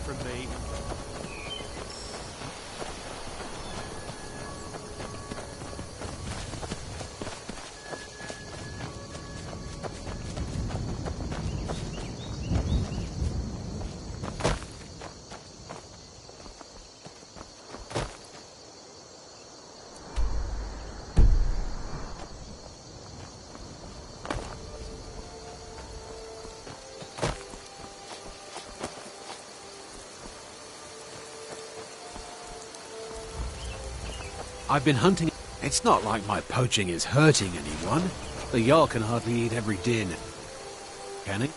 from me. I've been hunting. It's not like my poaching is hurting anyone. The Jarl can hardly eat every din. Can he?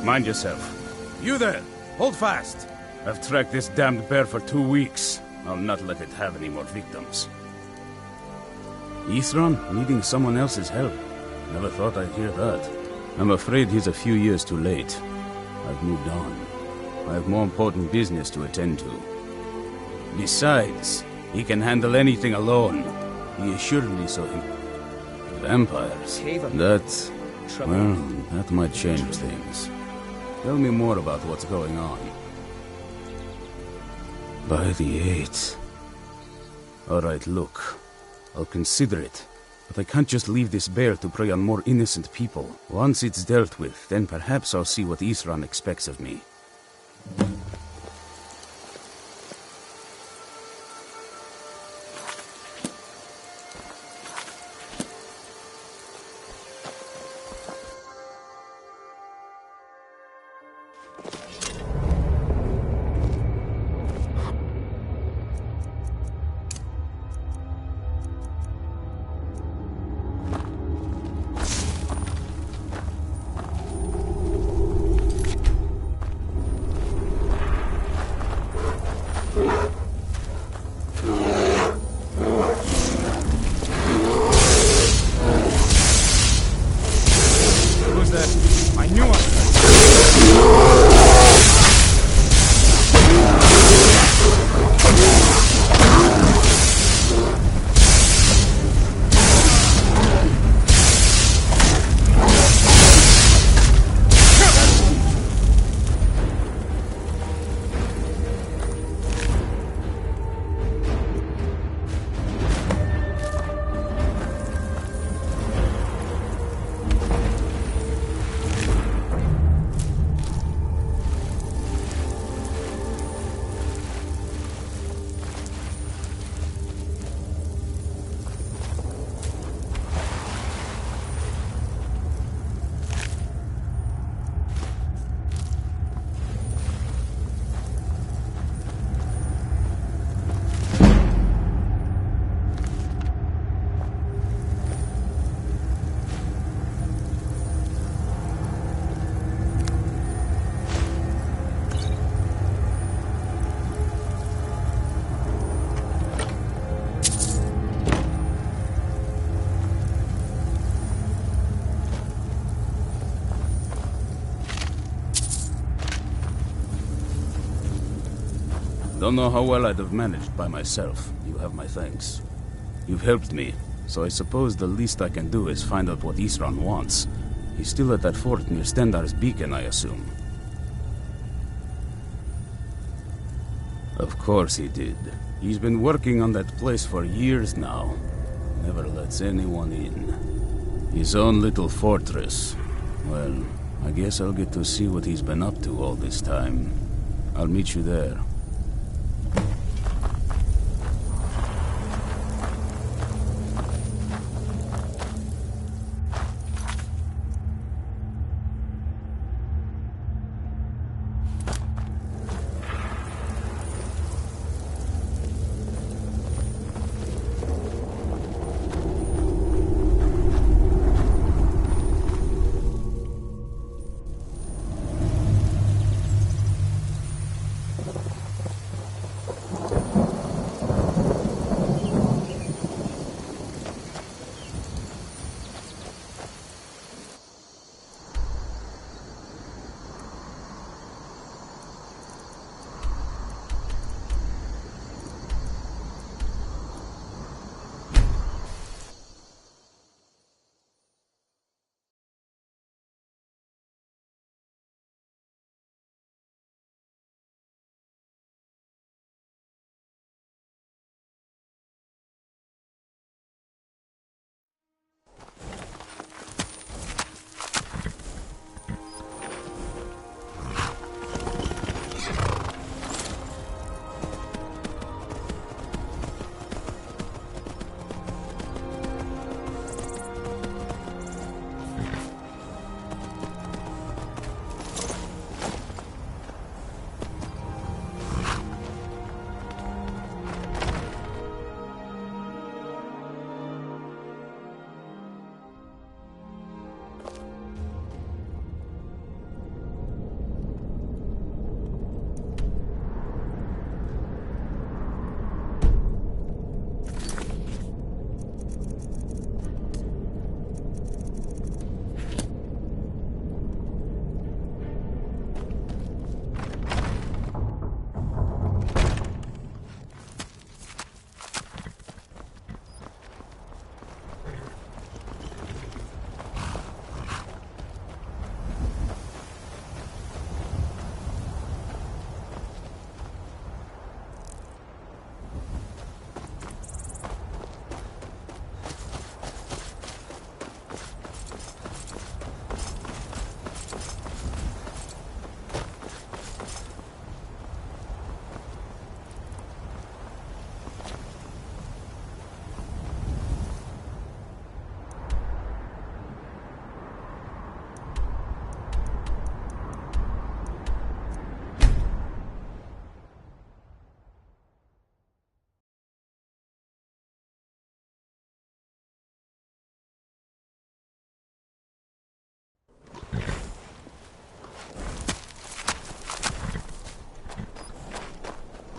Mind yourself. You there! Hold fast! I've tracked this damned bear for 2 weeks. I'll not let it have any more victims. Ithran needing someone else's help. Never thought I'd hear that. I'm afraid he's a few years too late. I've moved on. I have more important business to attend to. Besides, he can handle anything alone. He assured me so. Vampires. That might change things. Tell me more about what's going on. By the 8th. Alright, look. I'll consider it. But I can't just leave this bear to prey on more innocent people. Once it's dealt with, then perhaps I'll see what Ithran expects of me. Don't know how well I'd have managed by myself. You have my thanks. You've helped me, so I suppose the least I can do is find out what Ithran wants. He's still at that fort near Stendar's beacon, I assume. Of course he did. He's been working on that place for years now. Never lets anyone in. His own little fortress. Well, I guess I'll get to see what he's been up to all this time. I'll meet you there.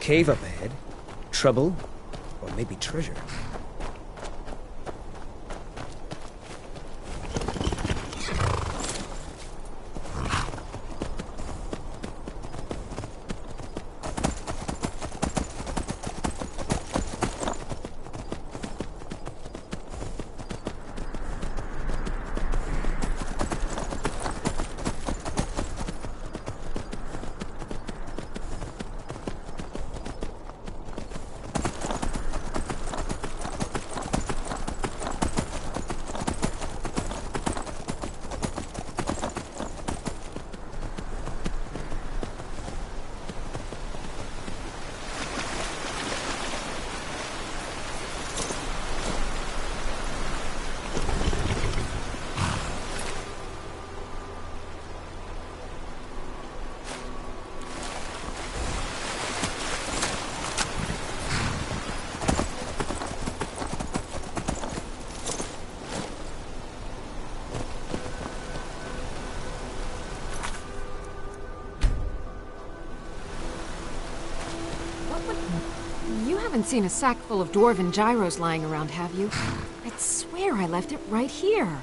cave up ahead. Trouble, or maybe treasure. You haven't seen a sack full of dwarven gyros lying around, have you? I'd swear I left it right here.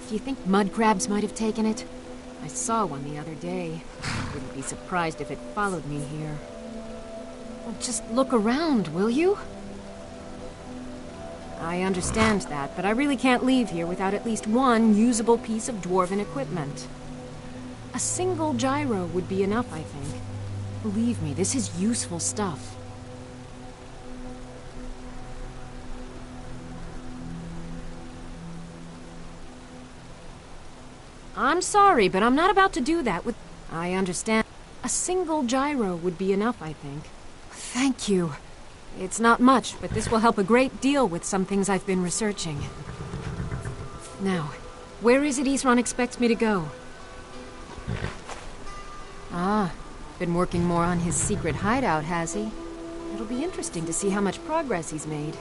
Do you think mud crabs might have taken it? I saw one the other day. Wouldn't be surprised if it followed me here. Well, just look around, will you? I understand that, but I really can't leave here without at least one usable piece of dwarven equipment. A single gyro would be enough, I think. Believe me, this is useful stuff. I'm sorry, but I'm not about to do that with... I understand. A single gyro would be enough, I think. Thank you. It's not much, but this will help a great deal with some things I've been researching. Now, where is it Isran expects me to go? Ah, been working more on his secret hideout, has he? It'll be interesting to see how much progress he's made.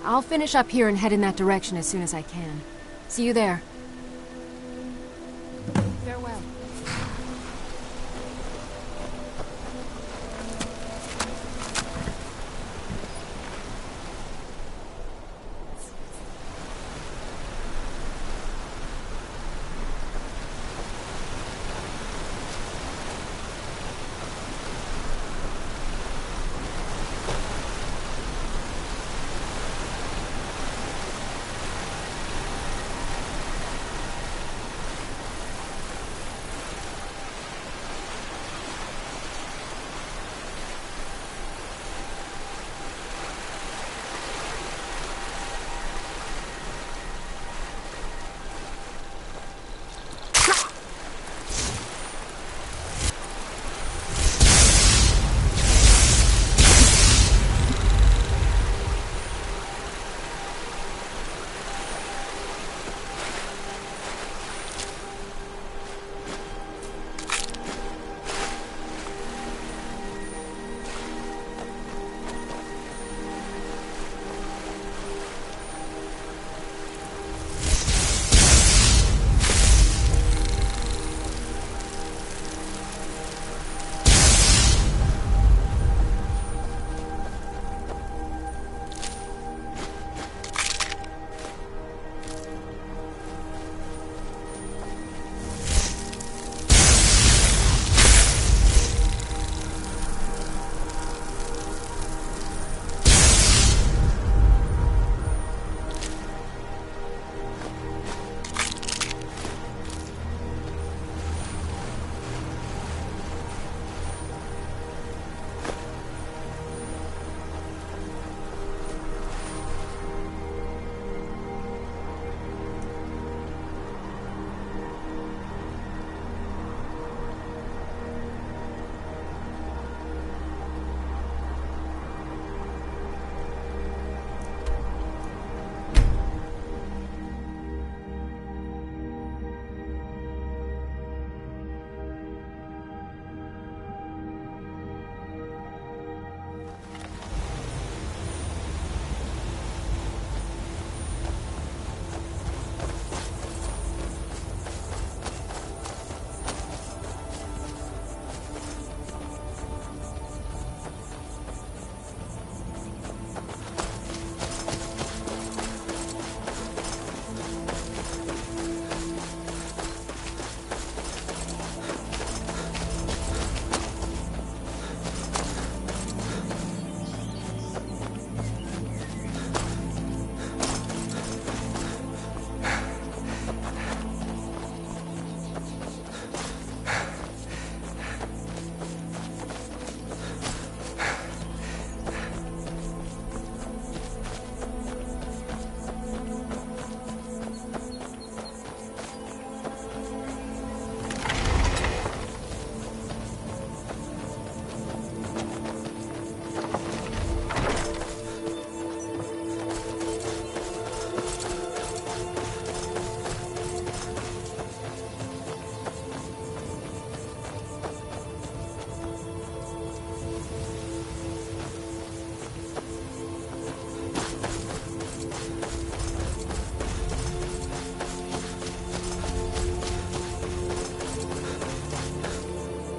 I'll finish up here and head in that direction as soon as I can. See you there. Farewell.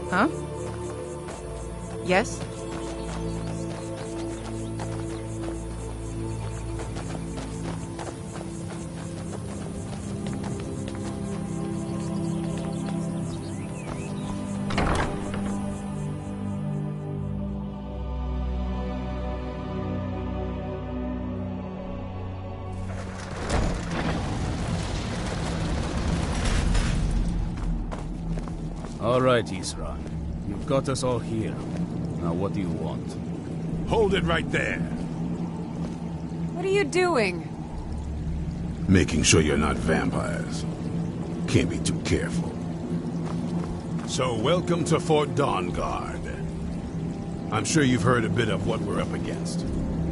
Huh? Yes? All right, Isran. You've got us all here. Now what do you want? Hold it right there. What are you doing? Making sure you're not vampires. Can't be too careful. So, welcome to Fort Dawnguard. I'm sure you've heard a bit of what we're up against.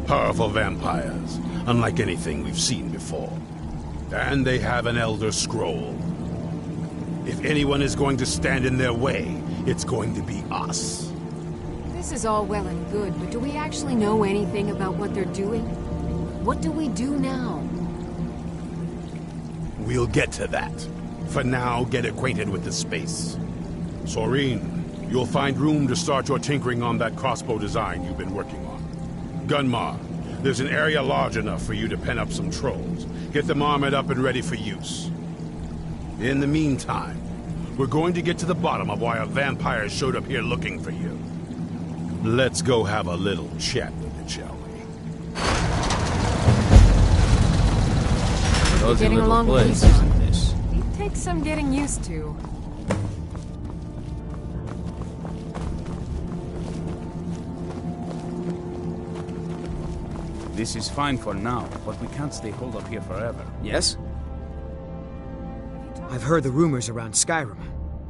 Powerful vampires, unlike anything we've seen before. And they have an Elder Scroll. If anyone is going to stand in their way, it's going to be us. This is all well and good, but do we actually know anything about what they're doing? What do we do now? We'll get to that. For now, get acquainted with the space. Soreen, you'll find room to start your tinkering on that crossbow design you've been working on. Gunmar, there's an area large enough for you to pen up some trolls. Get them armored up and ready for use. In the meantime, we're going to get to the bottom of why a vampire showed up here looking for you. Let's go have a little chat with it, shall we? Cozy Getting little along place, with isn't this? It takes some getting used to. This is fine for now, but we can't stay holed up here forever. Yes? I've heard the rumors around Skyrim.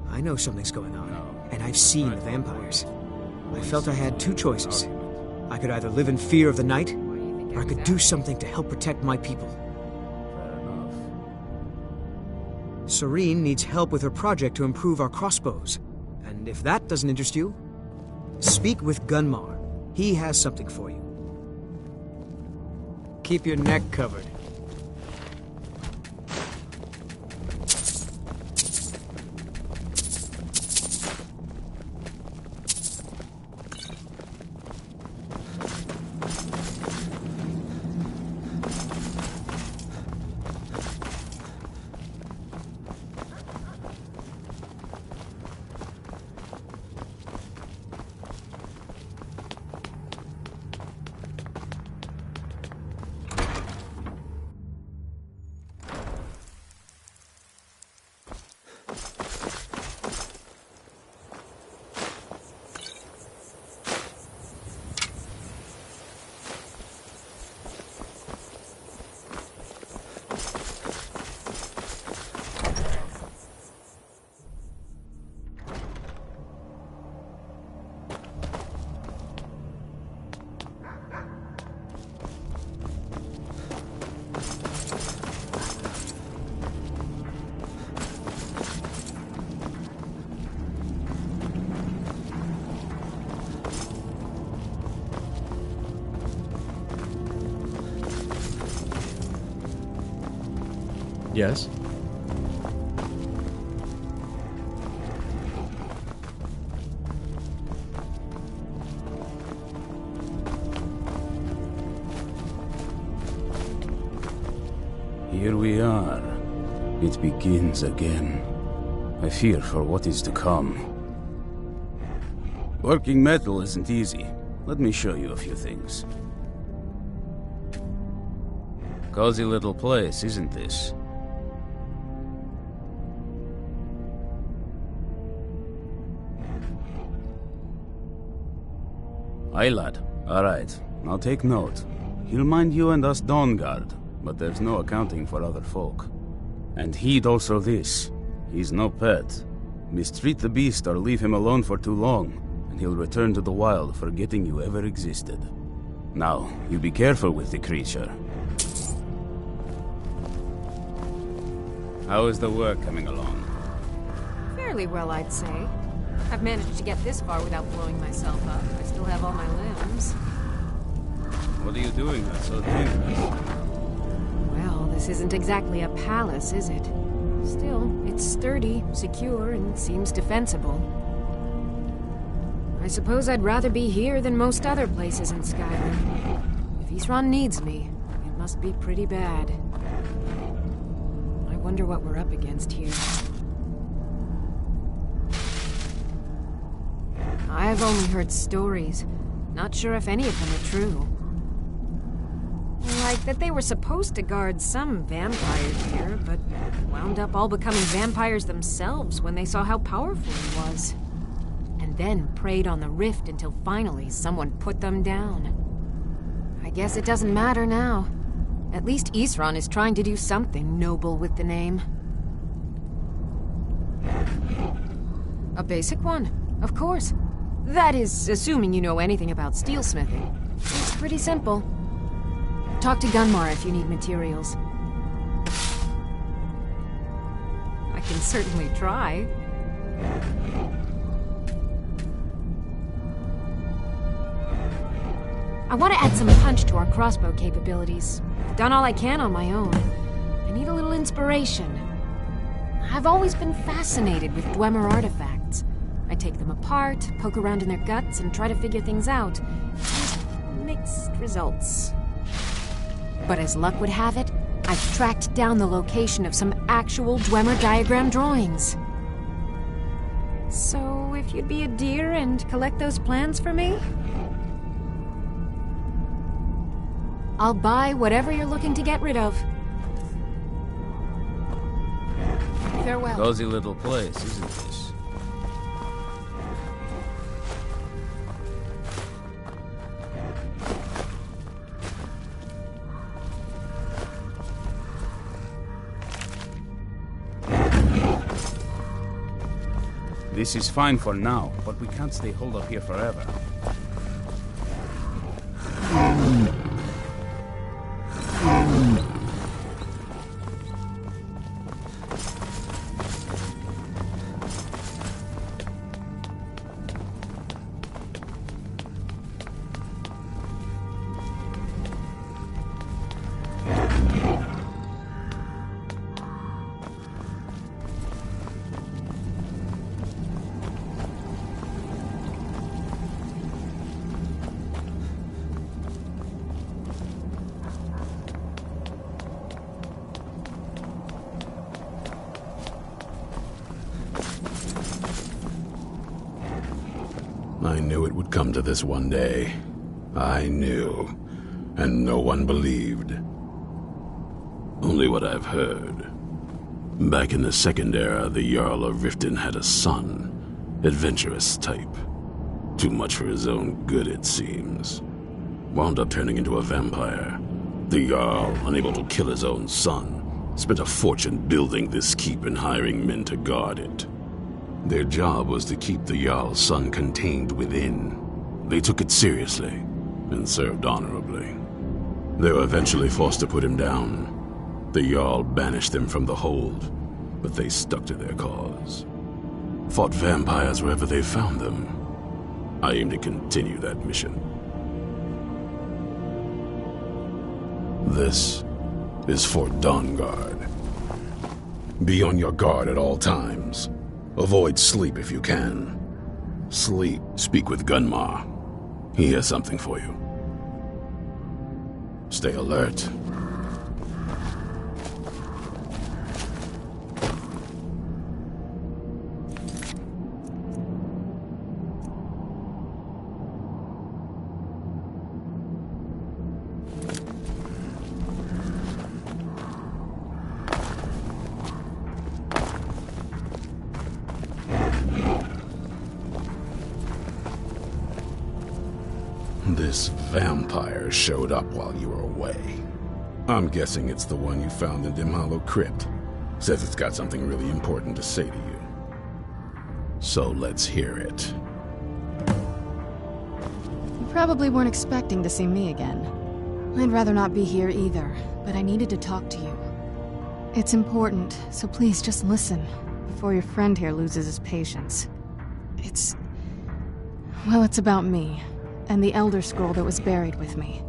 I know something's going on. And I've seen the vampires. I felt I had two choices. I could either live in fear of the night, or I could do something to help protect my people. Fair enough. Soreen needs help with her project to improve our crossbows. And if that doesn't interest you, speak with Gunmar. He has something for you. Keep your neck covered. Yes? Here we are. It begins again. I fear for what is to come. Working metal isn't easy. Let me show you a few things. Cozy little place, isn't this? Aye, lad. Alright, I'll take note. He'll mind you and us Dawnguard, but there's no accounting for other folk. And heed also this. He's no pet. Mistreat the beast or leave him alone for too long, and he'll return to the wild, forgetting you ever existed. Now, you be careful with the creature. How is the work coming along? Fairly well, I'd say. I've managed to get this far without blowing myself up. I still have all my limbs. What are you doing that's so dangerous? Well, this isn't exactly a palace, is it? Still, it's sturdy, secure, and seems defensible. I suppose I'd rather be here than most other places in Skyrim. If Isran needs me, it must be pretty bad. I wonder what we're up against here. I've only heard stories. Not sure if any of them are true. Like that they were supposed to guard some vampires here, but wound up all becoming vampires themselves when they saw how powerful he was. And then preyed on the rift until finally someone put them down. I guess it doesn't matter now. At least Isran is trying to do something noble with the name. A basic one, of course. That is, assuming you know anything about steelsmithing. It's pretty simple. Talk to Gunmar if you need materials. I can certainly try. I want to add some punch to our crossbow capabilities. I've done all I can on my own. I need a little inspiration. I've always been fascinated with Dwemer artifacts. I take them apart, poke around in their guts, and try to figure things out. Mixed results. But as luck would have it, I've tracked down the location of some actual Dwemer diagram drawings. So, if you'd be a dear and collect those plans for me? I'll buy whatever you're looking to get rid of. Farewell. Cozy little place, isn't this? This is fine for now, but we can't stay holed up here forever. I knew it would come to this one day. I knew. And no one believed. Only what I've heard. Back in the Second Era, the Jarl of Riften had a son. Adventurous type. Too much for his own good, it seems. Wound up turning into a vampire. The Jarl, unable to kill his own son, spent a fortune building this keep and hiring men to guard it. Their job was to keep the Jarl's son contained within. They took it seriously, and served honorably. They were eventually forced to put him down. The Jarl banished them from the hold, but they stuck to their cause. Fought vampires wherever they found them. I aim to continue that mission. This is Fort Dawnguard. Be on your guard at all times. Avoid sleep if you can. Speak with Gunmar. He has something for you. Stay alert. This vampire showed up while you were away. I'm guessing it's the one you found in Dim Hollow Crypt. Says it's got something really important to say to you. So let's hear it. You probably weren't expecting to see me again. I'd rather not be here either, but I needed to talk to you. It's important, so please just listen, before your friend here loses his patience. Well, it's about me. And the Elder Scroll that was buried with me.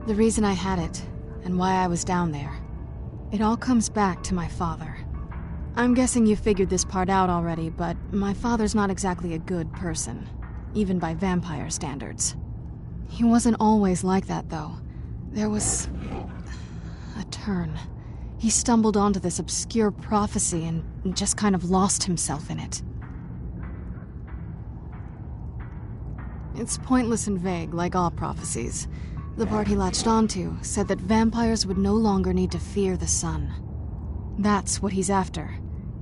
The reason I had it, and why I was down there, it all comes back to my father. I'm guessing you figured this part out already, but My father's not exactly a good person, even by vampire standards. He wasn't always like that, though. There was a turn. He stumbled onto this obscure prophecy and just kind of lost himself in it. It's pointless and vague, like all prophecies. The part he latched onto said that vampires would no longer need to fear the sun. That's what he's after.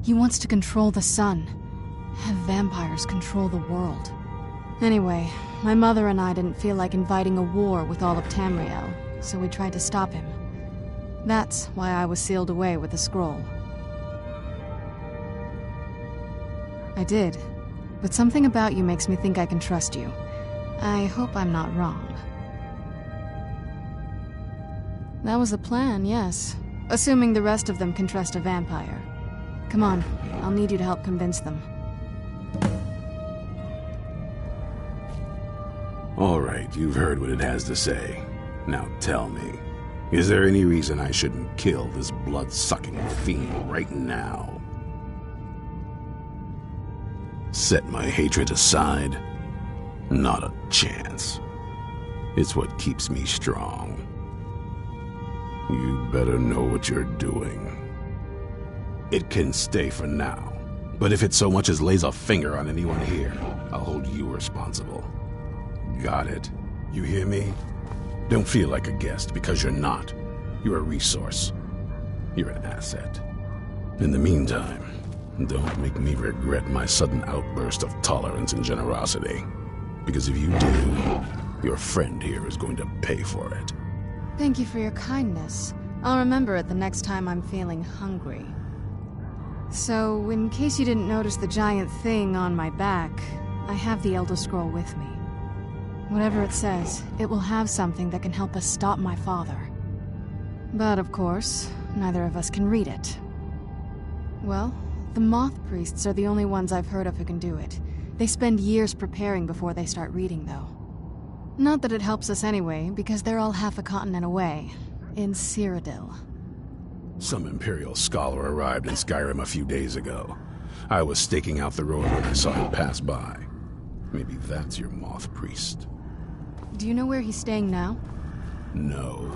He wants to control the sun. Have vampires control the world. Anyway, my mother and I didn't feel like inviting a war with all of Tamriel, so we tried to stop him. That's why I was sealed away with the scroll. I did, but something about you makes me think I can trust you. I hope I'm not wrong. That was the plan, yes. Assuming the rest of them can trust a vampire. Come on, I'll need you to help convince them. All right, you've heard what it has to say. Now tell me, is there any reason I shouldn't kill this blood-sucking fiend right now? Set my hatred aside? Not a chance. It's what keeps me strong. You better know what you're doing. It can stay for now, but if it so much as lays a finger on anyone here, I'll hold you responsible. Got it? You hear me? Don't feel like a guest, because you're not. You're a resource. You're an asset. In the meantime, don't make me regret my sudden outburst of tolerance and generosity. Because if you do, your friend here is going to pay for it. Thank you for your kindness. I'll remember it the next time I'm feeling hungry. So, in case you didn't notice the giant thing on my back, I have the Elder Scroll with me. Whatever it says, it will have something that can help us stop my father. But of course, neither of us can read it. Well, the Moth Priests are the only ones I've heard of who can do it. They spend years preparing before they start reading, though. Not that it helps us anyway, because they're all half a continent away, in Cyrodiil. Some Imperial scholar arrived in Skyrim a few days ago. I was staking out the road when I saw him pass by. Maybe that's your Moth Priest. Do you know where he's staying now? No,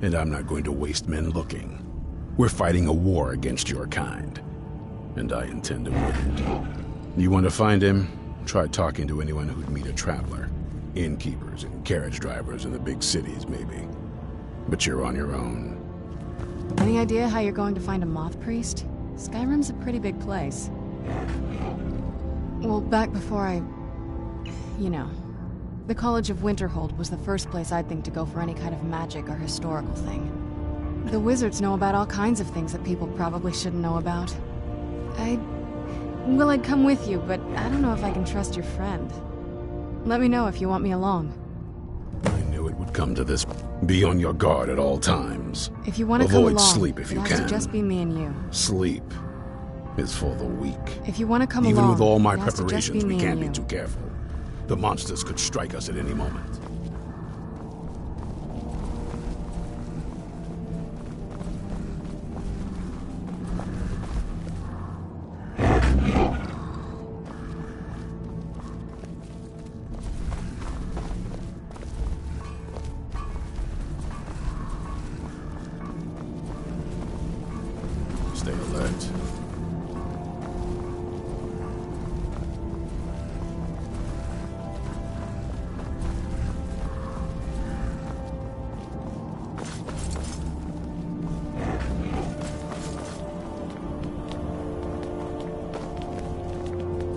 and I'm not going to waste men looking. We're fighting a war against your kind, and I intend to win it. You want to find him? Try talking to anyone who'd meet a traveler. Innkeepers and carriage drivers in the big cities, maybe. But you're on your own. Any idea how you're going to find a Moth Priest? Skyrim's a pretty big place. Well, back before you know, the College of Winterhold was the first place I'd think to go for any kind of magic or historical thing. The wizards know about all kinds of things that people probably shouldn't know about. I'd come with you, but I don't know if I can trust your friend. Let me know if you want me along. I knew it would come to this. Be on your guard at all times. If you want to come along, avoid sleep if you it has can. to just be me and you. Sleep is for the weak. If you want to come Even along, with all my it has to just preparations, be we me can't and be you. too careful. The monsters could strike us at any moment. Stay alert.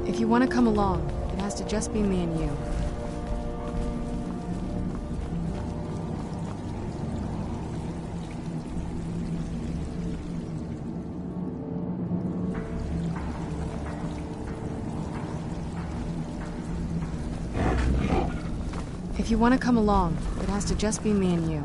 If you want to come along, it has to just be me and you. If you want to come along, it has to just be me and you.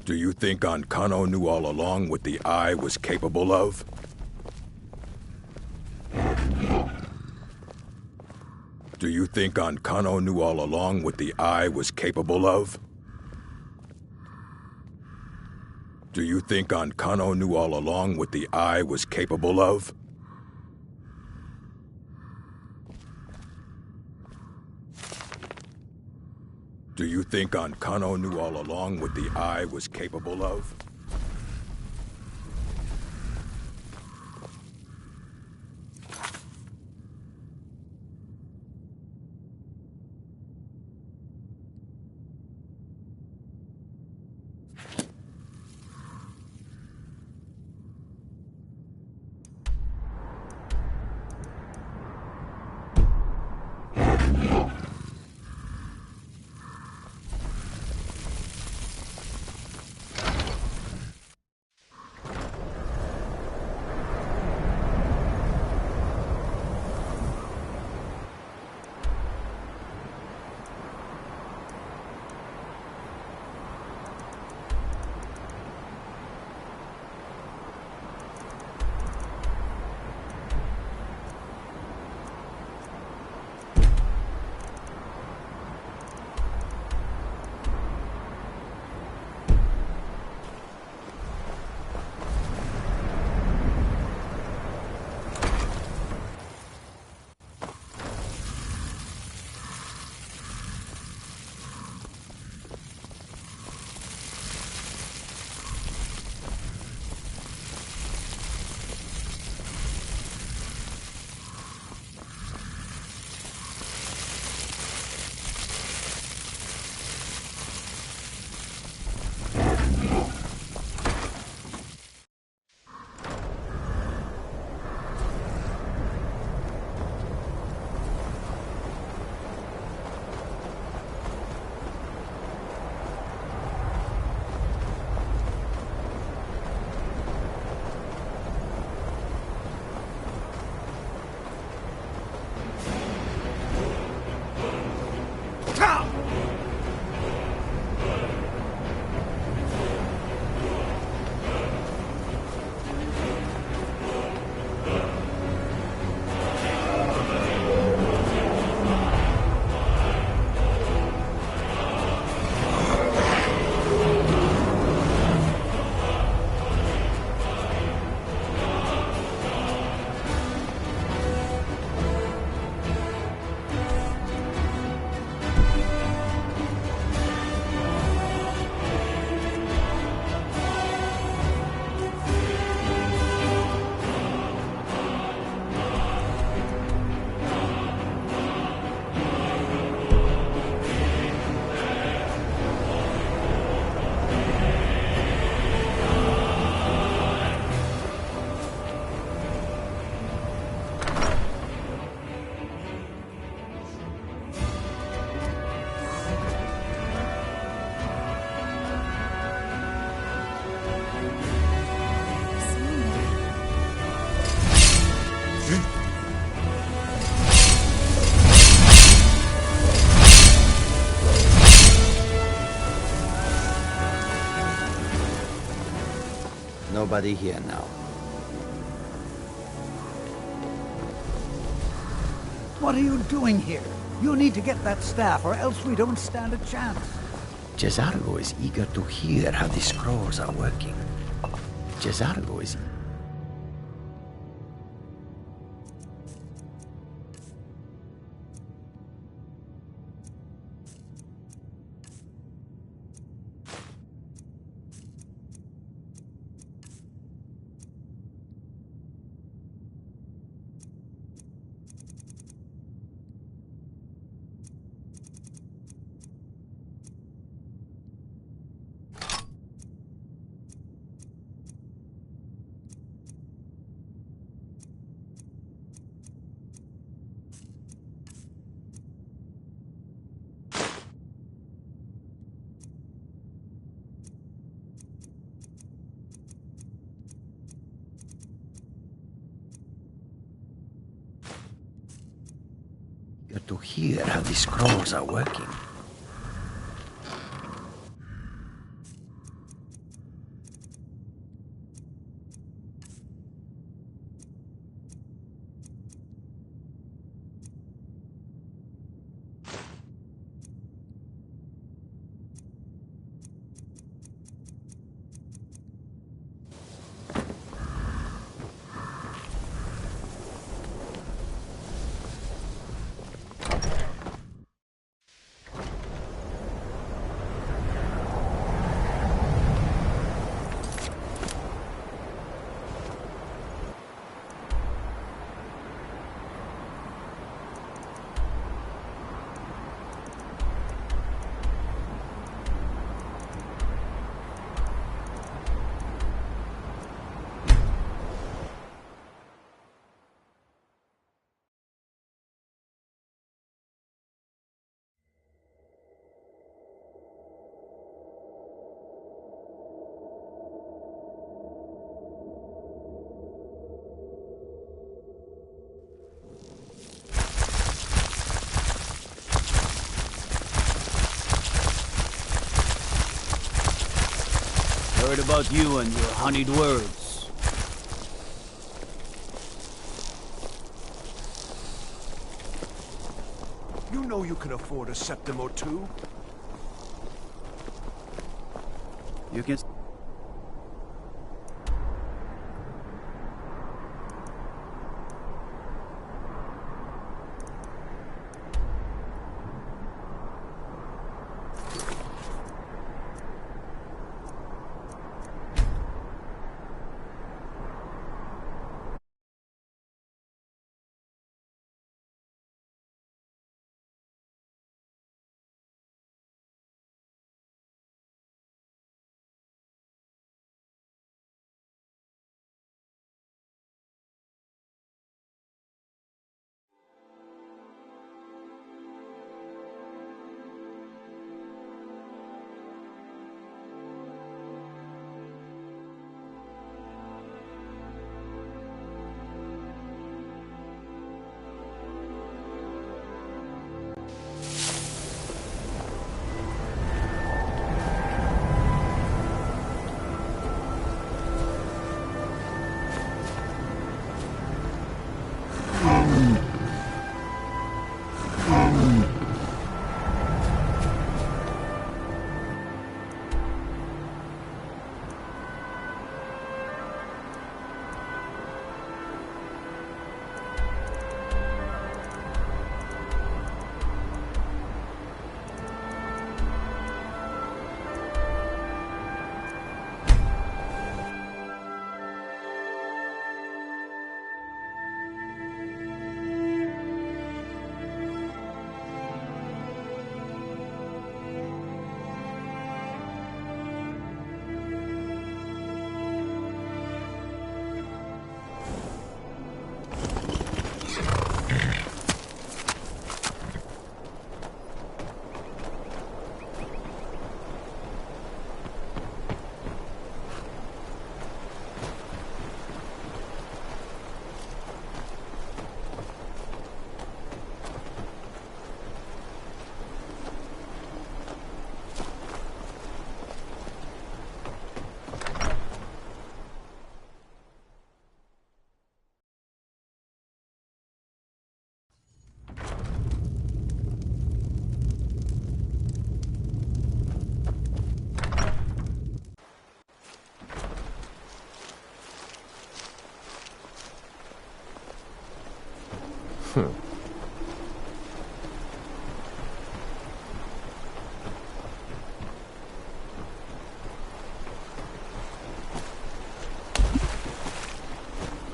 Do you think Ankano knew all along what the Eye was capable of? Do you think Ankano knew all along what the Eye was capable of? Do you think Ankano knew all along what the Eye was capable of? Do you think Ankano knew all along what the Eye was capable of? Nobody here now. What are you doing here? You need to get that staff, or else we don't stand a chance. Cesargo is eager to hear how the scrolls are working. Cesargo is... to hear how the scrolls are working. Heard about you and your honeyed words. You know you can afford a septim or two. You can...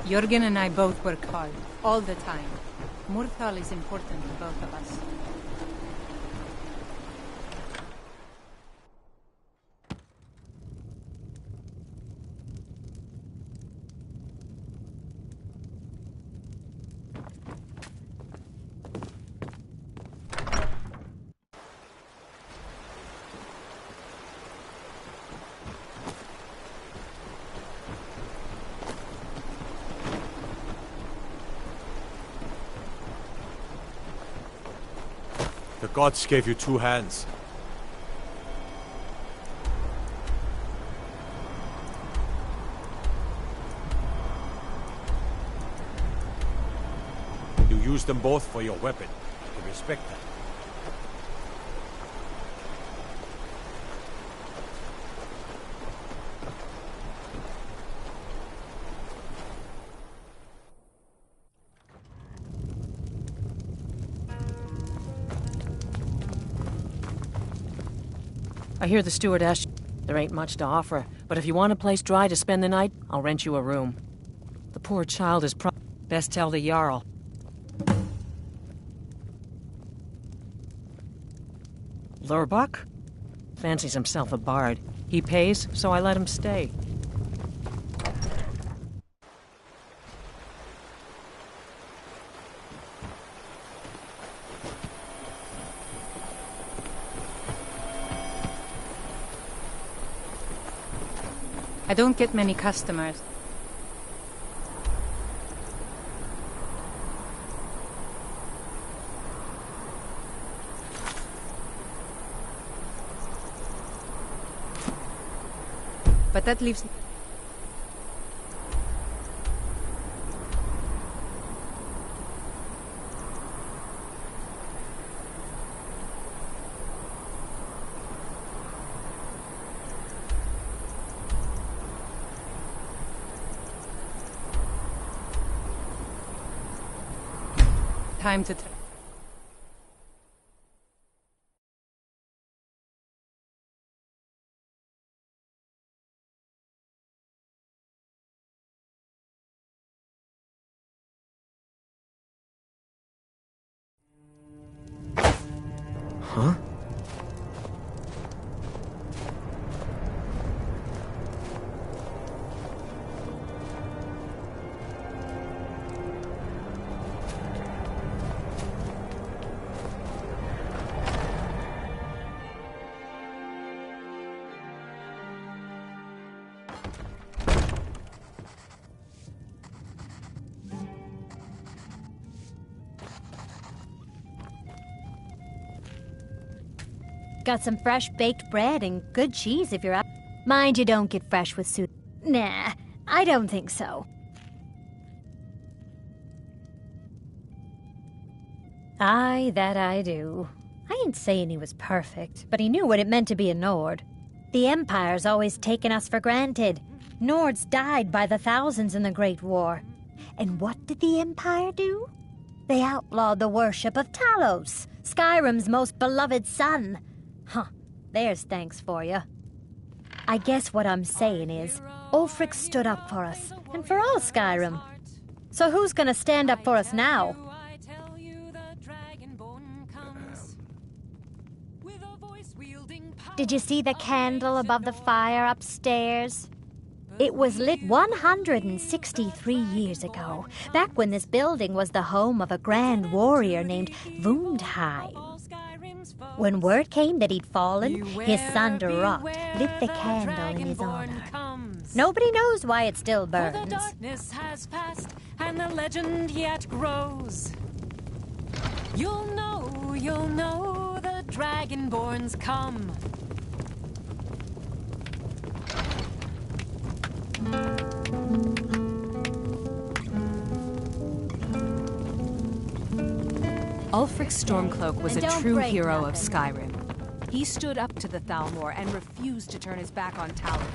Jürgen and I both work hard, all the time. Murthal is important to both of us. The gods gave you two hands. You use them both for your weapon. I respect that. I hear the steward asked you. There ain't much to offer, but if you want a place dry to spend the night, I'll rent you a room. The poor child is best tell the Jarl. Lurbach? Fancies himself a bard. He pays, so I let him stay. I don't get many customers. But that leaves... time to... Huh? Got some fresh baked bread and good cheese if you're up. Mind you don't get fresh with soup. Nah, I don't think so. Aye, that I do. I ain't saying he was perfect, but he knew what it meant to be a Nord. The Empire's always taken us for granted. Nords died by the thousands in the Great War. And what did the Empire do? They outlawed the worship of Talos, Skyrim's most beloved son. Huh, there's thanks for you. I guess what I'm saying is, Ulfric stood up for us, and for all Skyrim. So who's gonna stand up for us now? Did you see the candle above the fire upstairs? It was lit 163 years ago, back when this building was the home of a grand warrior named Vundhai. When word came that he'd fallen, his son Durok lit the candle in his honor. Nobody knows why it still burns. For the darkness has passed, and the legend yet grows. You'll know, the Dragonborn's come. Ulfric Stormcloak was a And don't true break hero of nothing. Skyrim. He stood up to the Thalmor and refused to turn his back on Talos.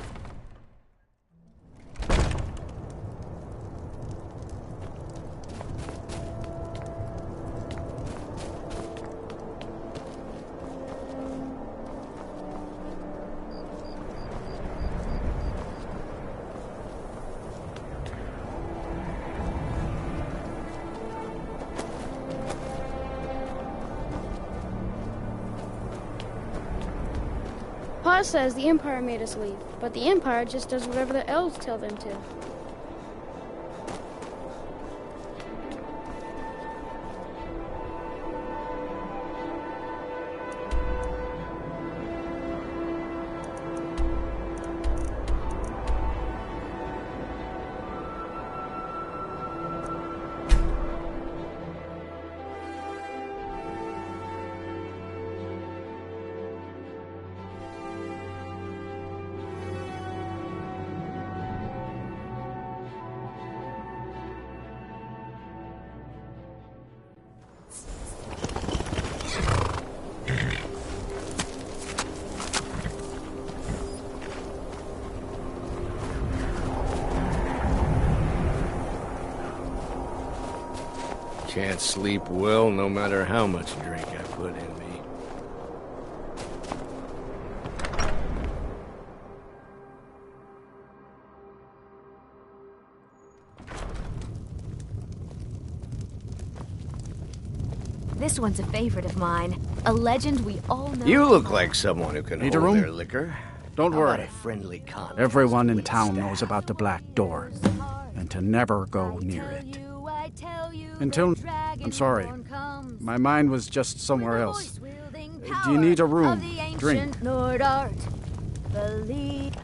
Pa says the Empire made us leave, but the Empire just does whatever the elves tell them to. Can't sleep well no matter how much drink I put in me. This one's a favorite of mine. A legend we all know. You look like someone who can Need a hold room? their liquor. Don't How about worry. a friendly con? Everyone in town knows about the Black Door, and to never go near it. Until... I'm sorry. My mind was just somewhere else. Do you need a room? Drink? Nord art. Believe.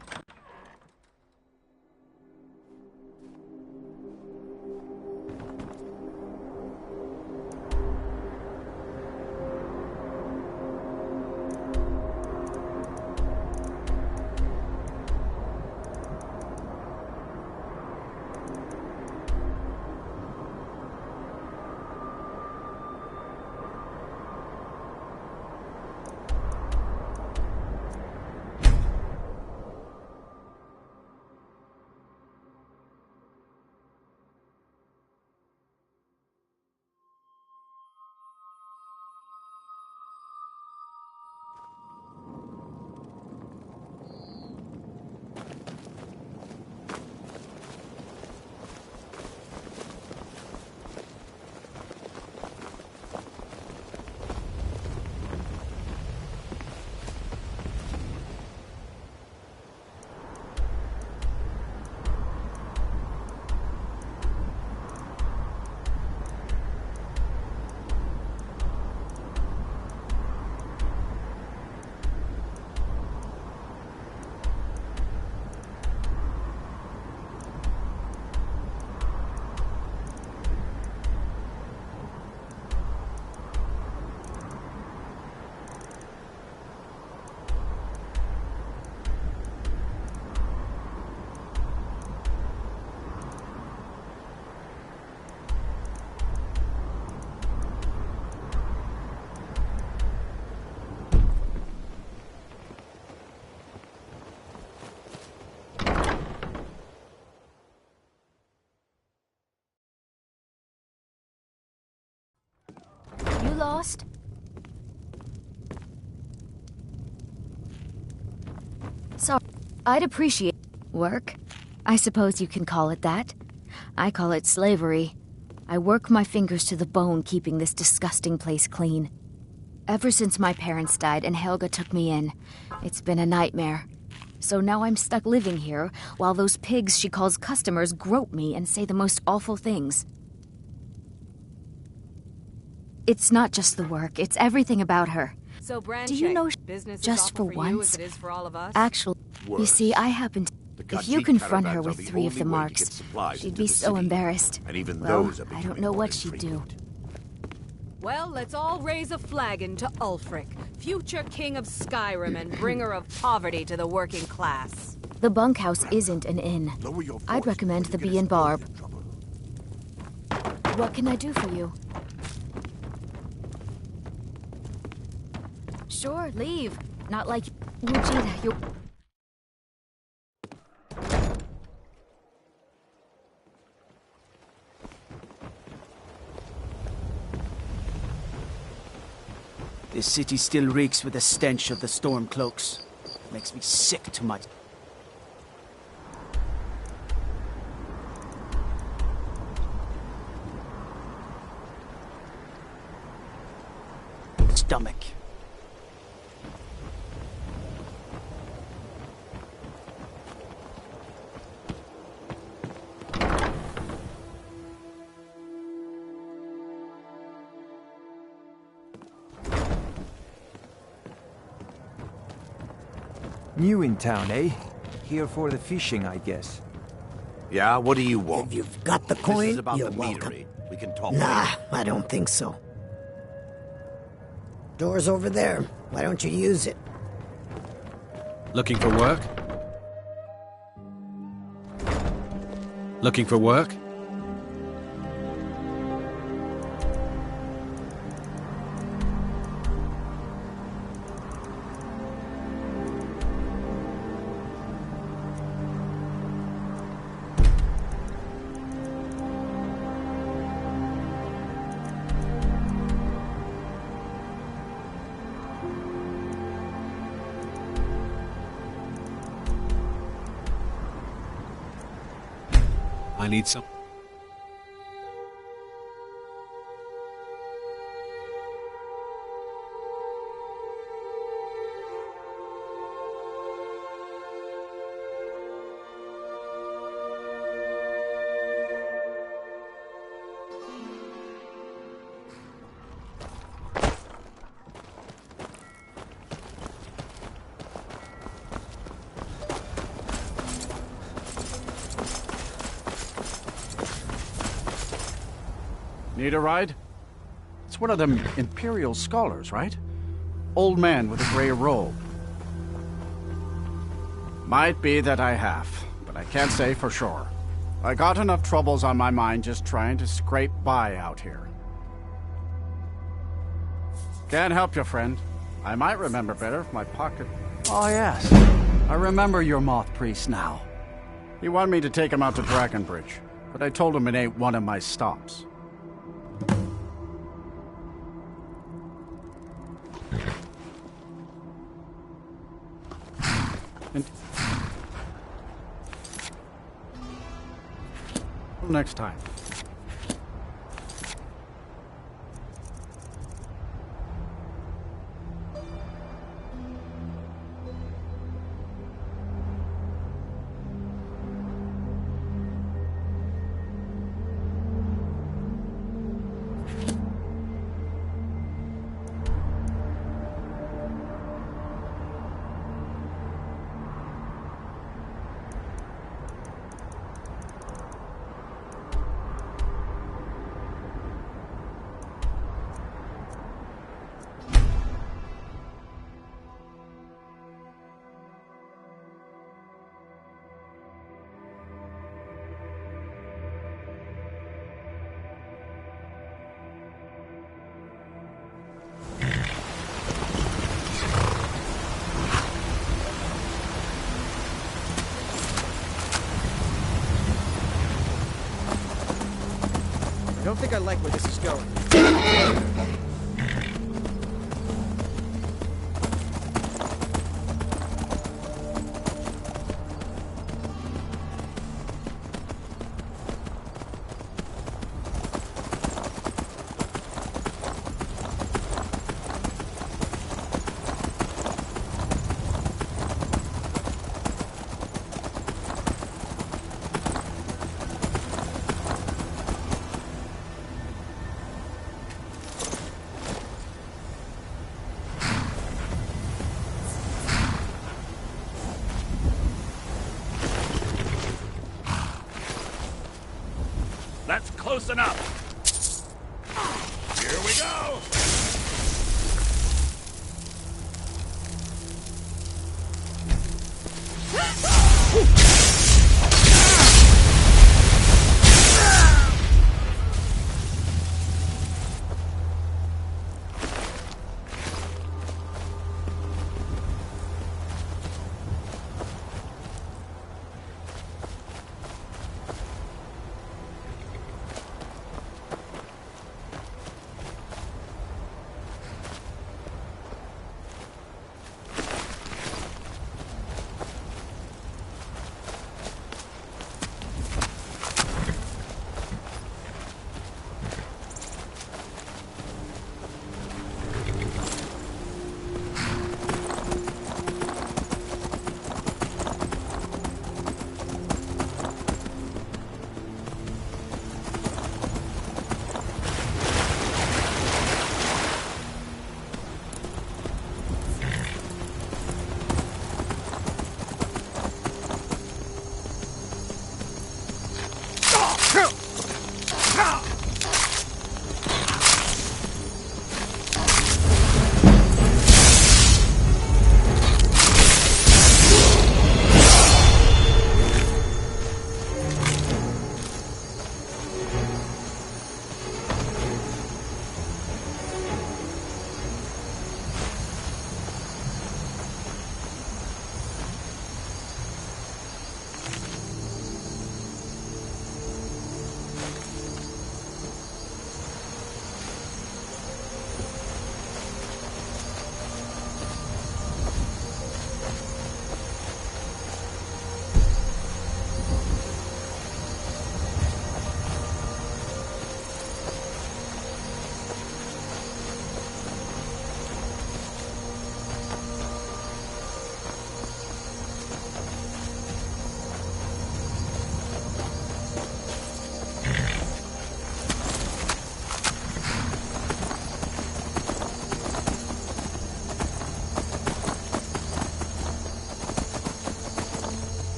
lost? Sorry. I'd appreciate work. I suppose you can call it that. I call it slavery. I work my fingers to the bone keeping this disgusting place clean. Ever since my parents died and Helga took me in, it's been a nightmare. So now I'm stuck living here while those pigs she calls customers grope me and say the most awful things. It's not just the work, it's everything about her. So, Branche, Do you know business just is awful for for you once? as it is for all of us? Actually, you see, I happen to... If you confront her with 3 of the marks, she'd be so embarrassed. And even Well, those are I don't know what she'd do. Well, let's all raise a flagon to Ulfric, future king of Skyrim and bringer of poverty to the working class. The bunkhouse isn't an inn. I'd recommend the Bee and Barb. What can I do for you? Sure, leave. Not like... Mujita, you're... This city still reeks with the stench of the storm cloaks. Makes me sick to my stomach. New in town, eh? Here for the fishing, I guess. Yeah, what do you want? If you've got the This coin, is about you're the welcome. meadery. We can talk Nah, later. I don't think so. Door's over there. Why don't you use it? Looking for work? Looking for work? I need some. Need a ride? It's one of them Imperial scholars, right? Old man with a gray robe. Might be that I have, but I can't say for sure. I got enough troubles on my mind just trying to scrape by out here. Can't help you, friend. I might remember better if my pocket... Oh, yes. I remember your moth priest now. He wanted me to take him out to Dragonbridge, but I told him it ain't one of my stops. Until next time. I don't think I like where this is going. close enough. Here we go.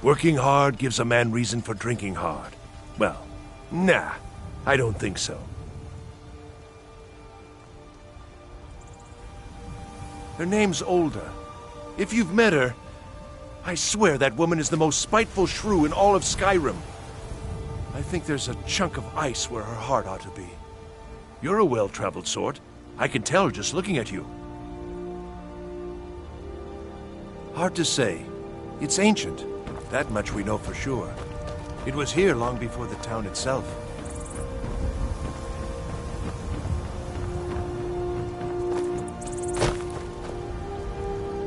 Working hard gives a man reason for drinking hard. Well, nah, I don't think so. Her name's Olda. If you've met her, I swear that woman is the most spiteful shrew in all of Skyrim. I think there's a chunk of ice where her heart ought to be. You're a well-traveled sort. I can tell just looking at you. Hard to say. It's ancient. That much we know for sure. It was here long before the town itself.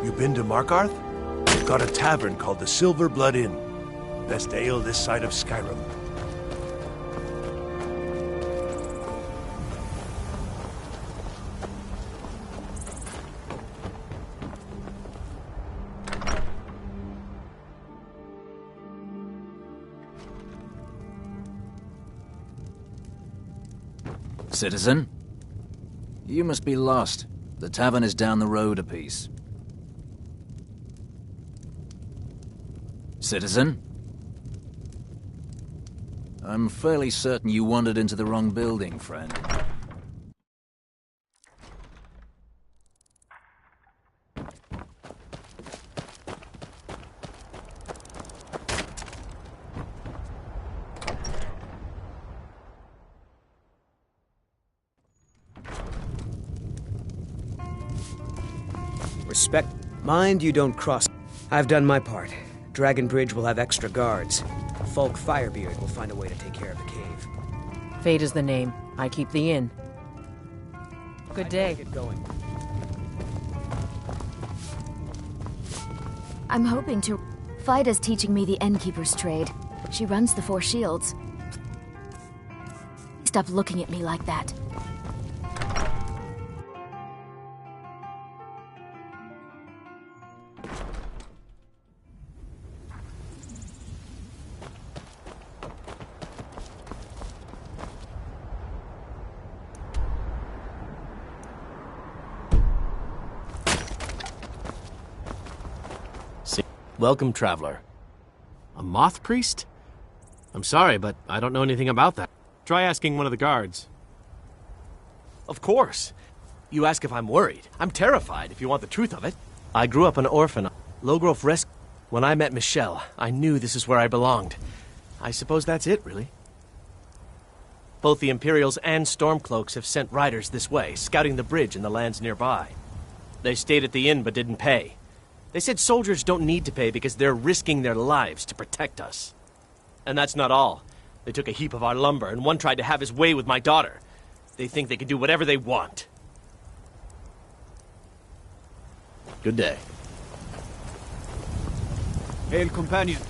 You been to Markarth? They've got a tavern called the Silver Blood Inn. Best ale this side of Skyrim. Citizen? You must be lost. The tavern is down the road a piece. Citizen? I'm fairly certain you wandered into the wrong building, friend. Respect. Mind you don't cross. I've done my part. Dragon Bridge will have extra guards. Falk Firebeard will find a way to take care of the cave. Fate is the name. I keep the inn. Good day. Get going. I'm hoping to... Fida's teaching me the Innkeeper's trade. She runs the Four Shields. Stop looking at me like that. Welcome, traveler. A moth priest? I'm sorry, but I don't know anything about that. Try asking one of the guards. Of course. You ask if I'm worried. I'm terrified, if you want the truth of it. I grew up an orphan. Logrove rescued. When I met Michelle, I knew this is where I belonged. I suppose that's it, really. Both the Imperials and Stormcloaks have sent riders this way, scouting the bridge and the lands nearby. They stayed at the inn but didn't pay. They said soldiers don't need to pay because they're risking their lives to protect us. And that's not all. They took a heap of our lumber, and one tried to have his way with my daughter. They think they can do whatever they want. Good day. Hail, companion.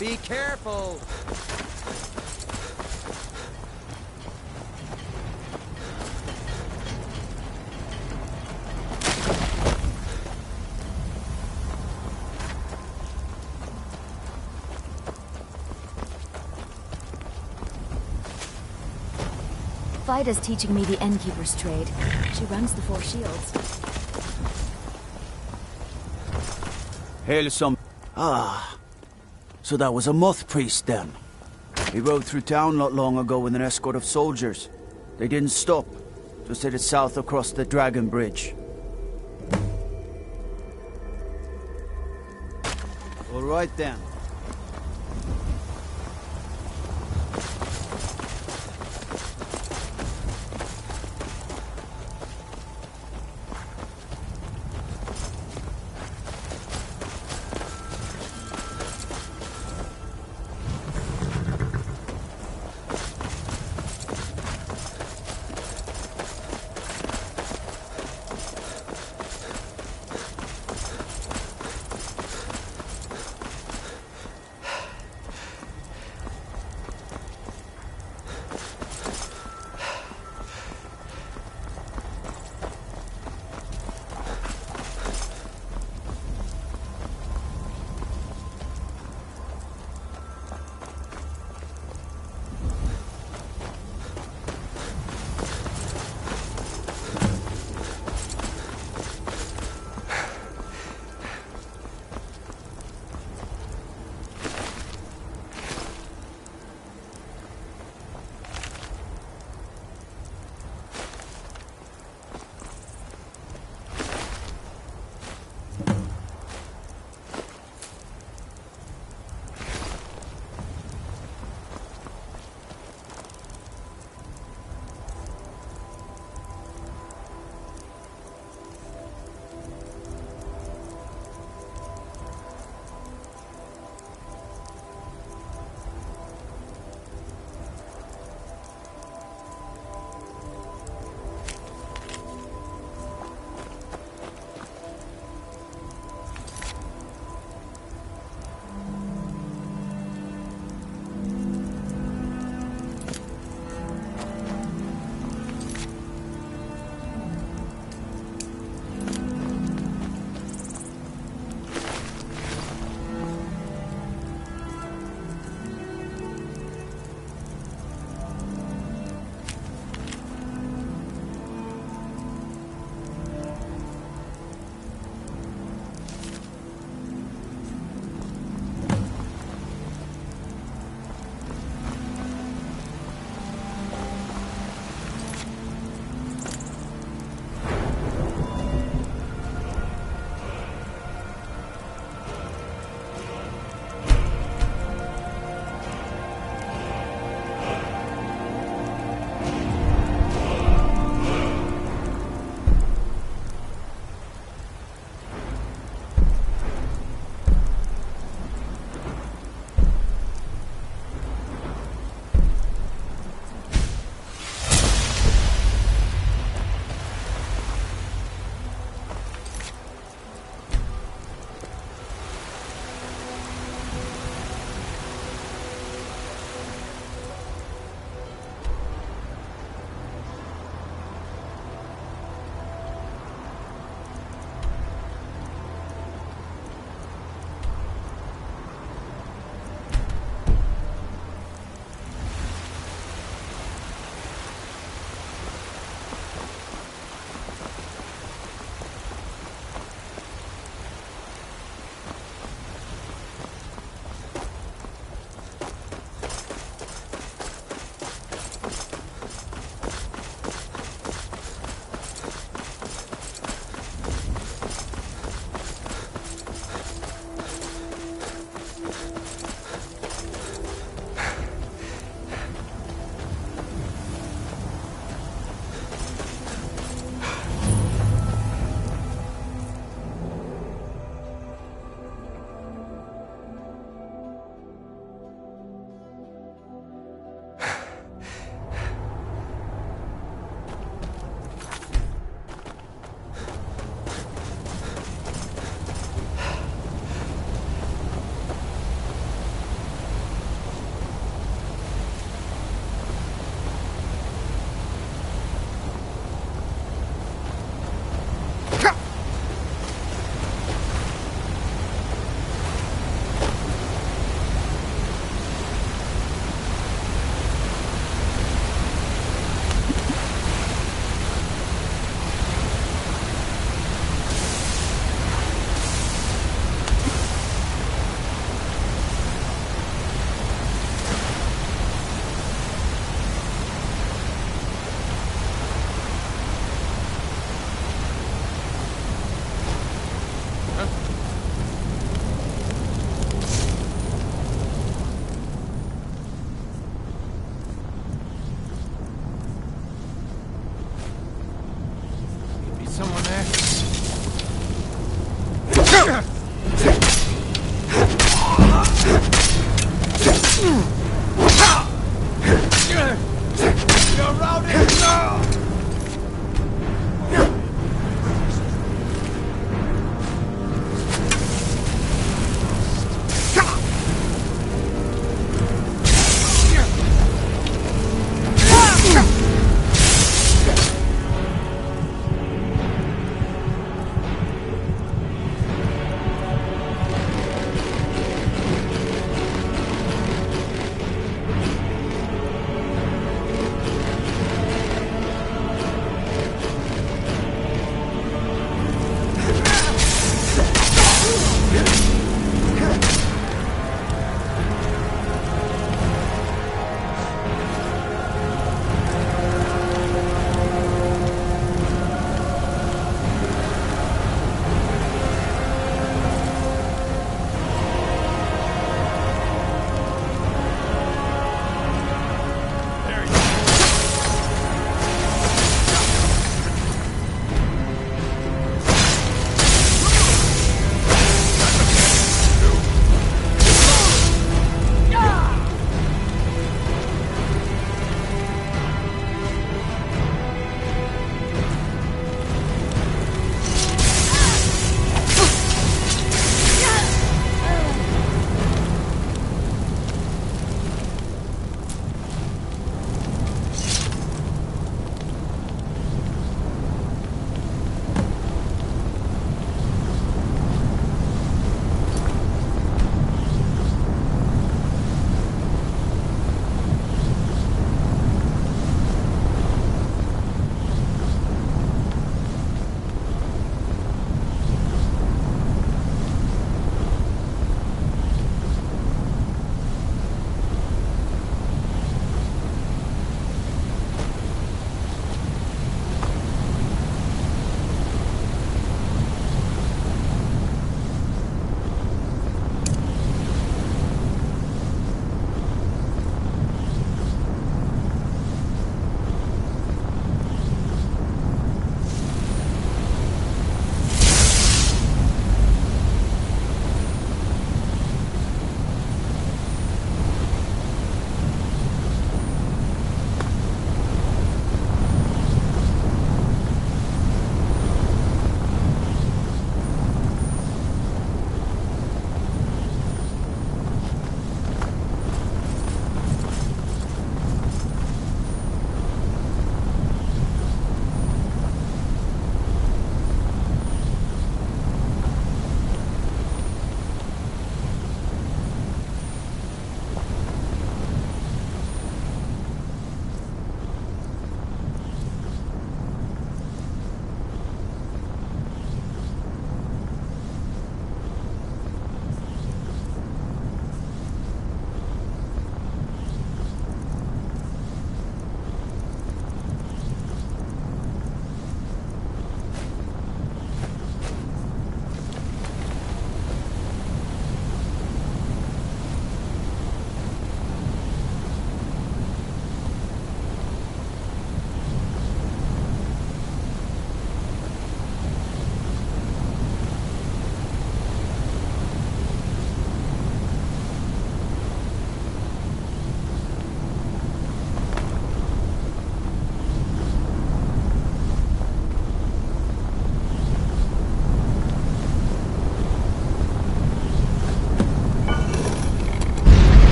Be careful! Fida's teaching me the Innkeeper's trade. She runs the Four Shields. Hail some... Ah, so that was a moth priest then. He rode through town not long ago with an escort of soldiers. They didn't stop, just headed south across the Dragon Bridge. All right then.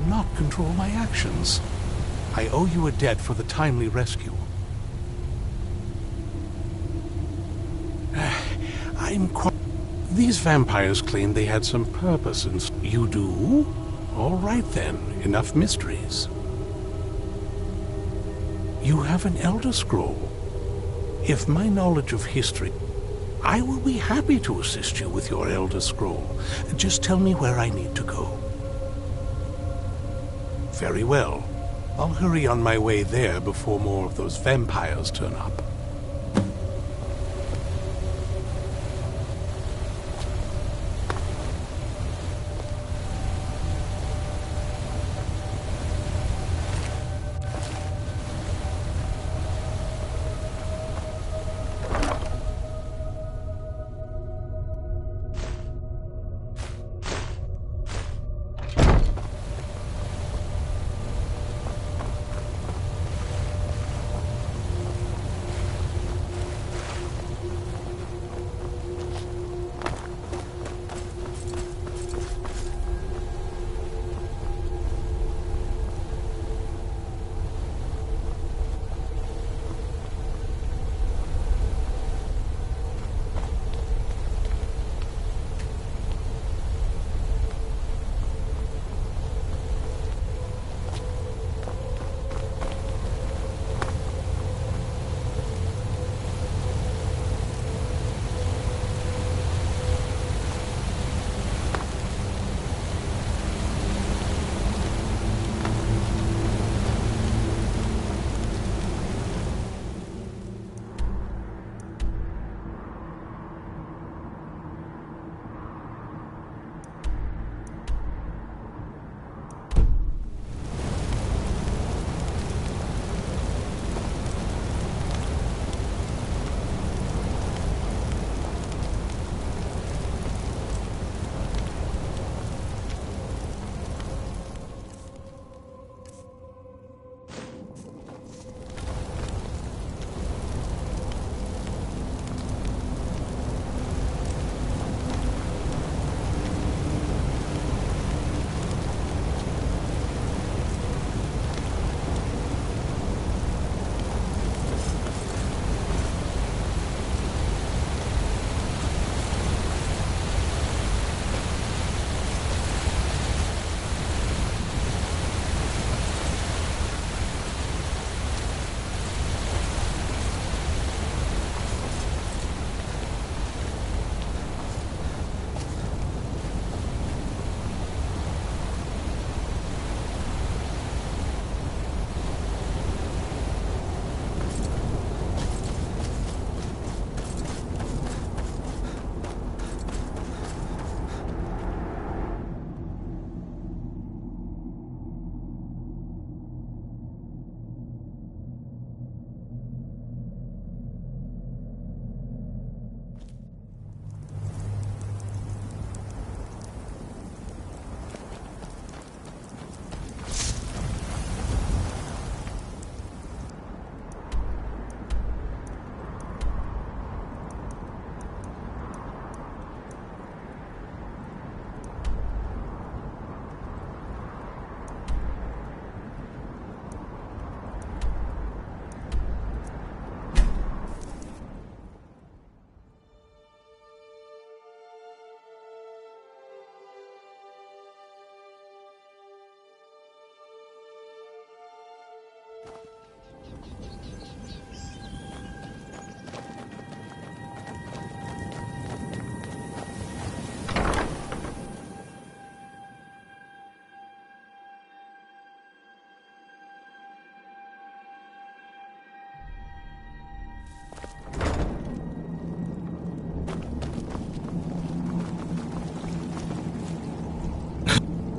not control my actions. I owe you a debt for the timely rescue. These vampires claim they had some purpose, and you do? All right then, enough mysteries. You have an Elder Scroll. If my knowledge of history... I will be happy to assist you with your Elder Scroll. Just tell me where I need to go. Very well. I'll hurry on my way there before more of those vampires turn up.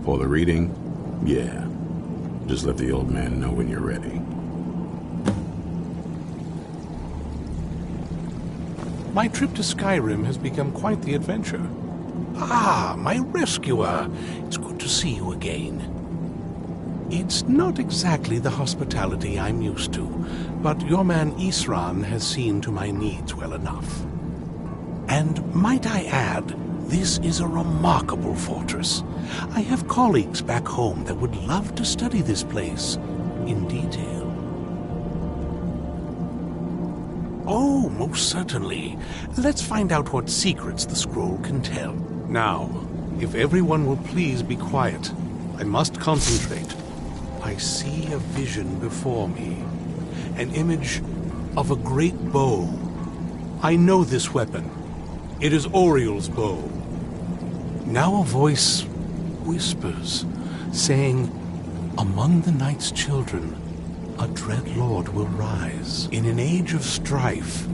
For the reading? Yeah. Just let the old man know when you're ready. My trip to Skyrim has become quite the adventure. Ah, my rescuer. It's good to see you again. It's not exactly the hospitality I'm used to, but your man Isran has seen to my needs well enough. And might I add, This is a remarkable fortress. I have colleagues back home that would love to study this place in detail. Oh, most certainly. Let's find out what secrets the scroll can tell. Now, if everyone will please be quiet, I must concentrate. I see a vision before me. An image of a great bow. I know this weapon. It is Oriel's bow. Now a voice whispers, saying, "Among the night's children, a dread lord will rise. In an age of strife,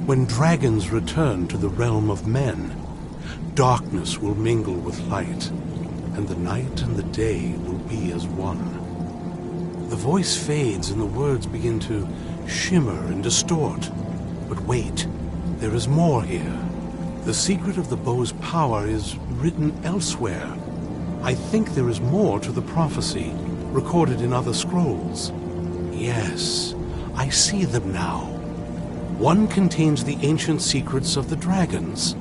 when dragons return to the realm of men, darkness will mingle with light, and the night and the day will be as one." The voice fades and the words begin to shimmer and distort. But wait, there is more here. The secret of the bow's power is written elsewhere. I think there is more to the prophecy, recorded in other scrolls. Yes, I see them now. One contains the ancient secrets of the dragons,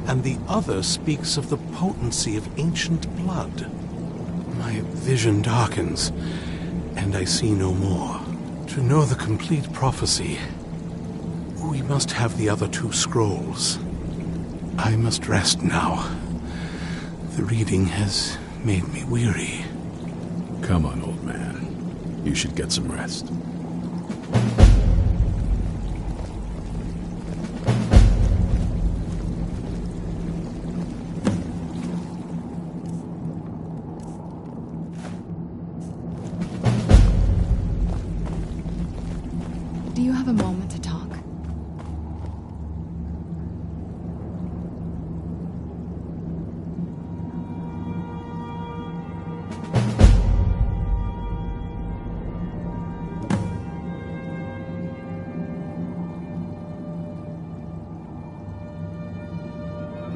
and the other speaks of the potency of ancient blood. My vision darkens, and I see no more. To know the complete prophecy, we must have the other two scrolls. I must rest now. The reading has made me weary. Come on, old man. You should get some rest. Do you have a moment to talk?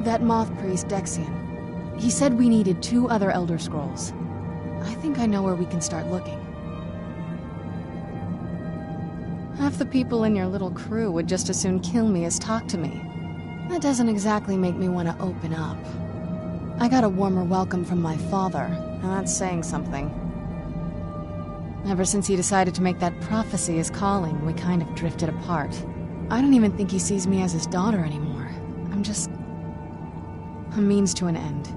That moth priest, Dexian. He said we needed 2 other Elder Scrolls. I think I know where we can start looking. Half the people in your little crew would just as soon kill me as talk to me. That doesn't exactly make me want to open up. I got a warmer welcome from my father, and that's saying something. Ever since he decided to make that prophecy his calling, we kind of drifted apart. I don't even think he sees me as his daughter anymore. I'm just a means to an end.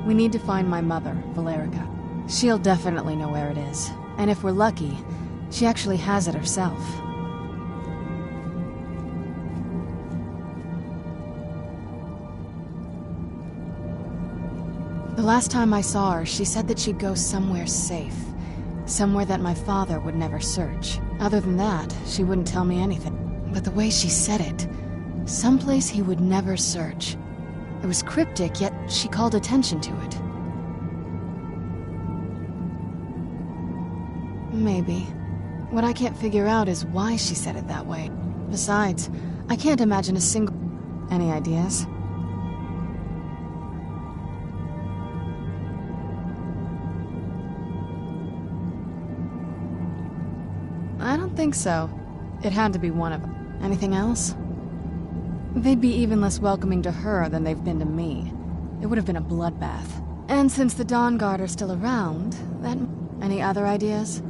We need to find my mother, Valerica. She'll definitely know where it is. And if we're lucky, she actually has it herself. The last time I saw her, she said that she'd go somewhere safe. Somewhere that my father would never search. Other than that, she wouldn't tell me anything. But the way she said it, someplace he would never search. It was cryptic, yet she called attention to it. Maybe. What I can't figure out is why she said it that way. Besides, I can't imagine a single... Any ideas? I don't think so. It had to be one of them. Anything else? They'd be even less welcoming to her than they've been to me. It would have been a bloodbath. And since the Dawn Guard are still around, that... Any other ideas?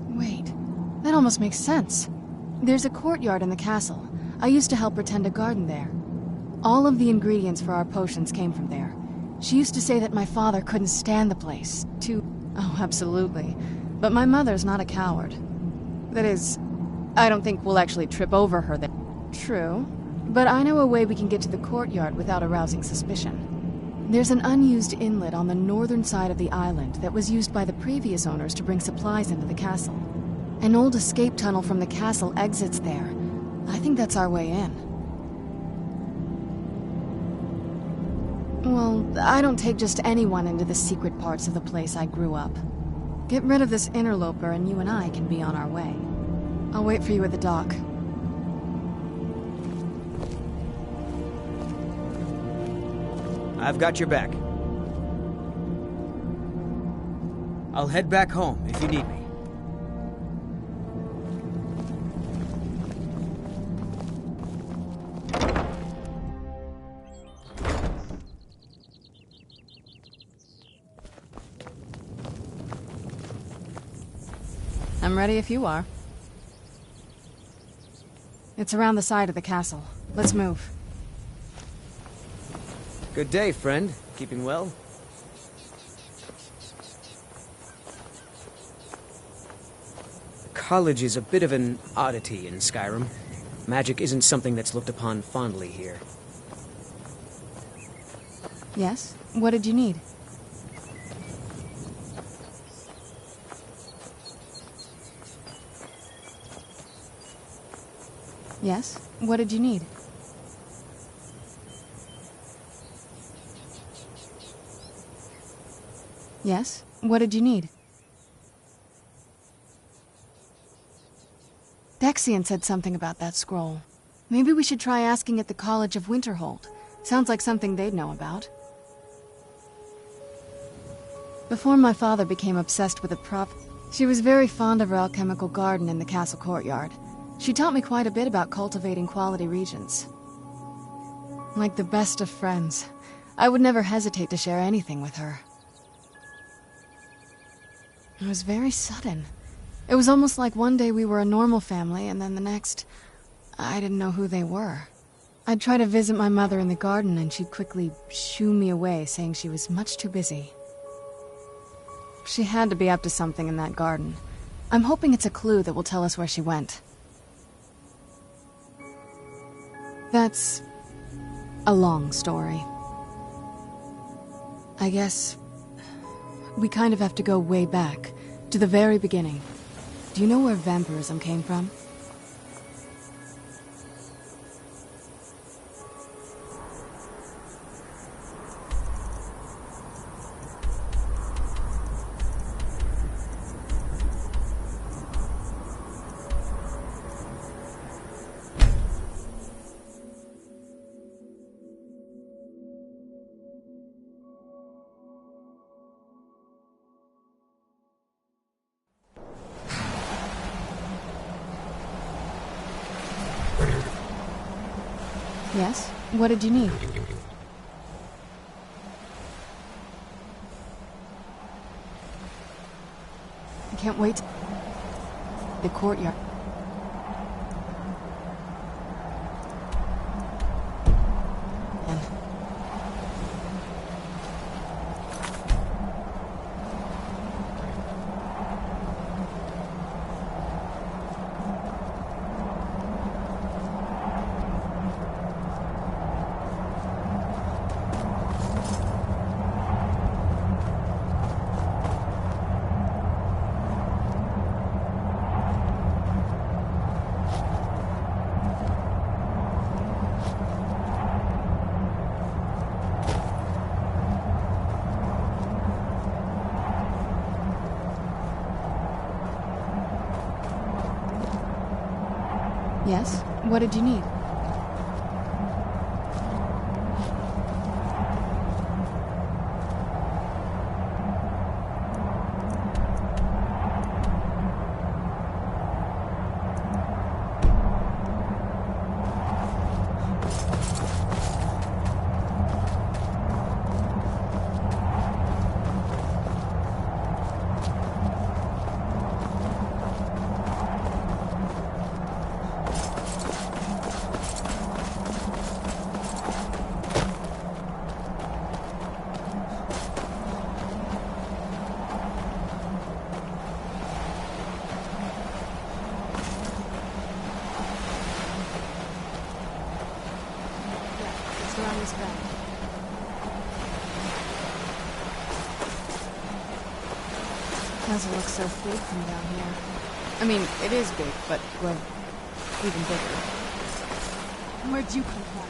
Wait, that almost makes sense. There's a courtyard in the castle. I used to help her tend a garden there. All of the ingredients for our potions came from there. She used to say that my father couldn't stand the place. Oh, absolutely. But my mother's not a coward. That is, I don't think we'll actually trip over her there. True. But I know a way we can get to the courtyard without arousing suspicion. There's an unused inlet on the northern side of the island that was used by the previous owners to bring supplies into the castle. An old escape tunnel from the castle exits there. I think that's our way in. Well, I don't take just anyone into the secret parts of the place I grew up. Get rid of this interloper and you and I can be on our way. I'll wait for you at the dock. I've got your back. I'll head back home if you need me. I'm ready if you are. It's around the side of the castle. Let's move. Good day, friend. Keeping well? College is a bit of an oddity in Skyrim. Magic isn't something that's looked upon fondly here. Yes? What did you need? Yes? What did you need? Yes? What did you need? Dexian said something about that scroll. Maybe we should try asking at the College of Winterhold. Sounds like something they'd know about. Before my father became obsessed with a she was very fond of her alchemical garden in the castle courtyard. She taught me quite a bit about cultivating quality regions. Like the best of friends, I would never hesitate to share anything with her. It was very sudden. It was almost like one day we were a normal family, and then the next, I didn't know who they were. I'd try to visit my mother in the garden, and she'd quickly shoo me away, saying she was much too busy. She had to be up to something in that garden. I'm hoping it's a clue that will tell us where she went. That's a long story. I guess we kind of have to go way back, to the very beginning. Do you know where vampirism came from? Yes? What did you need? I can't wait. The courtyard. Yes? What did you need? Around this bend. Castle looks so big from down here. I mean, it is big, but, well, even bigger. Where'd you come from?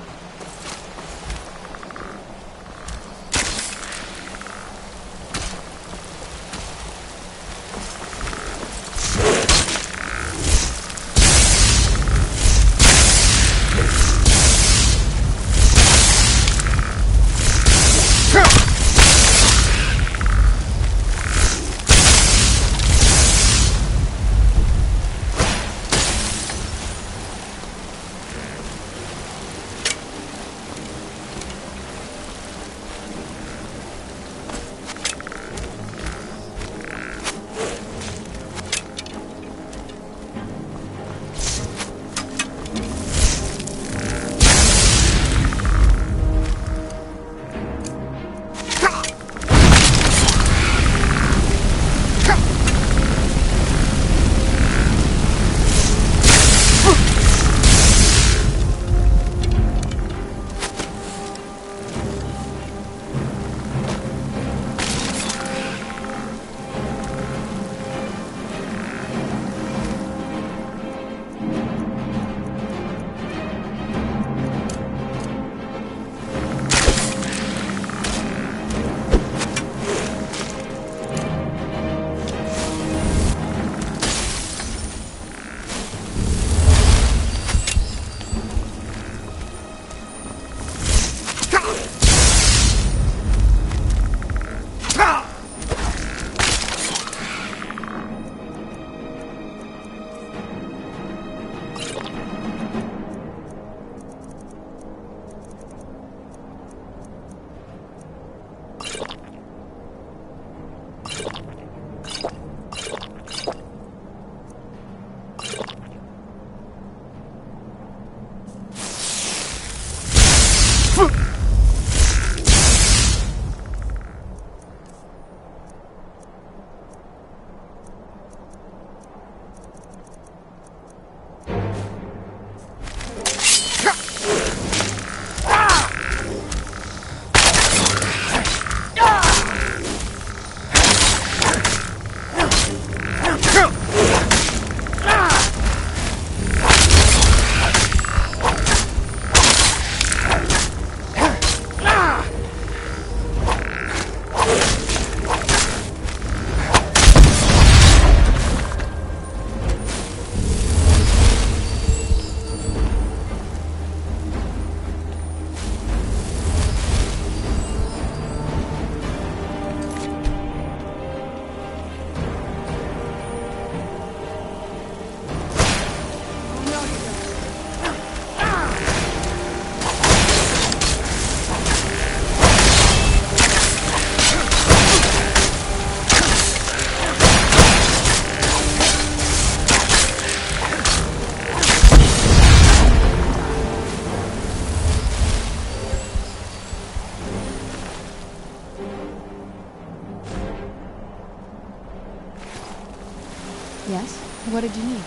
Yes? What did you need?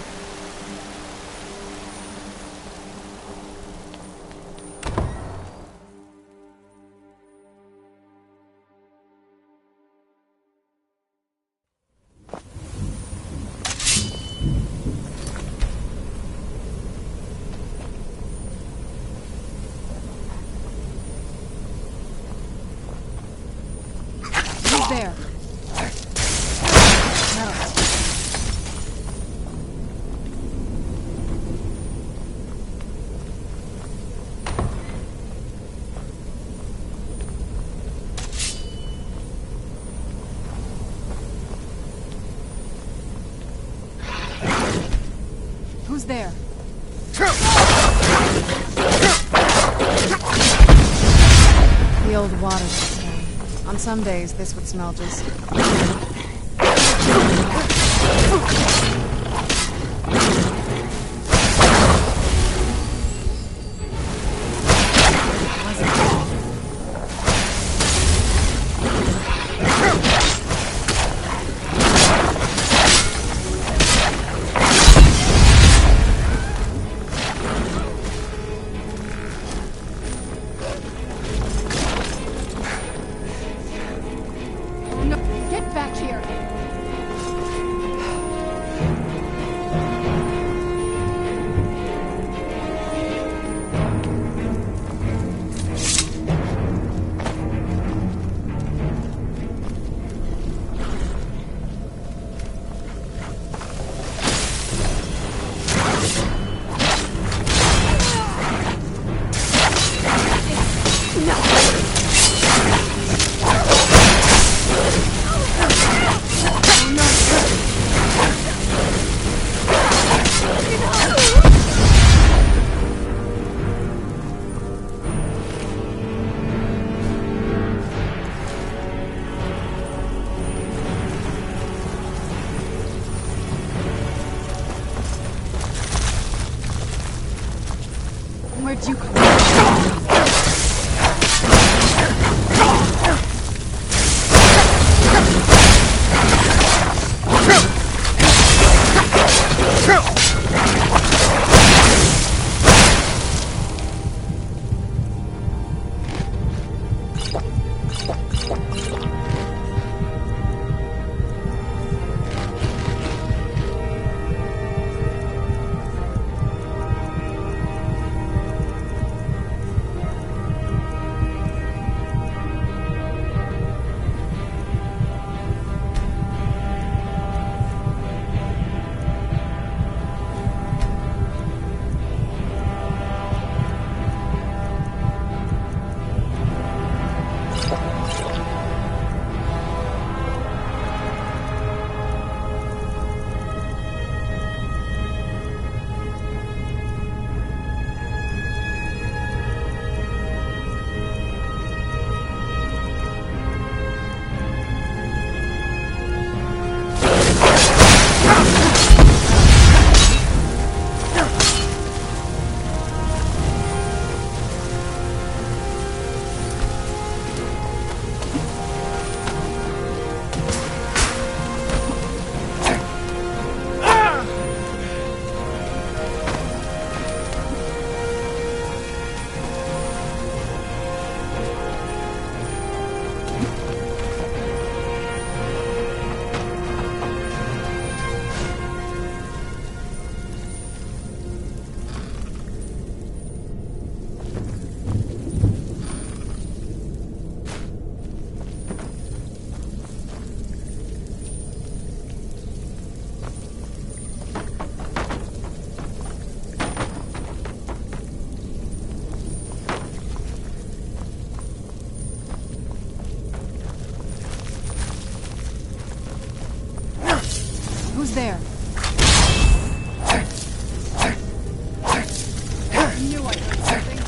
Who's there? Metal. Who's there? The old water system. On some days, this would smell just... No, get back here! Where'd you come Who's there? I knew I heard something.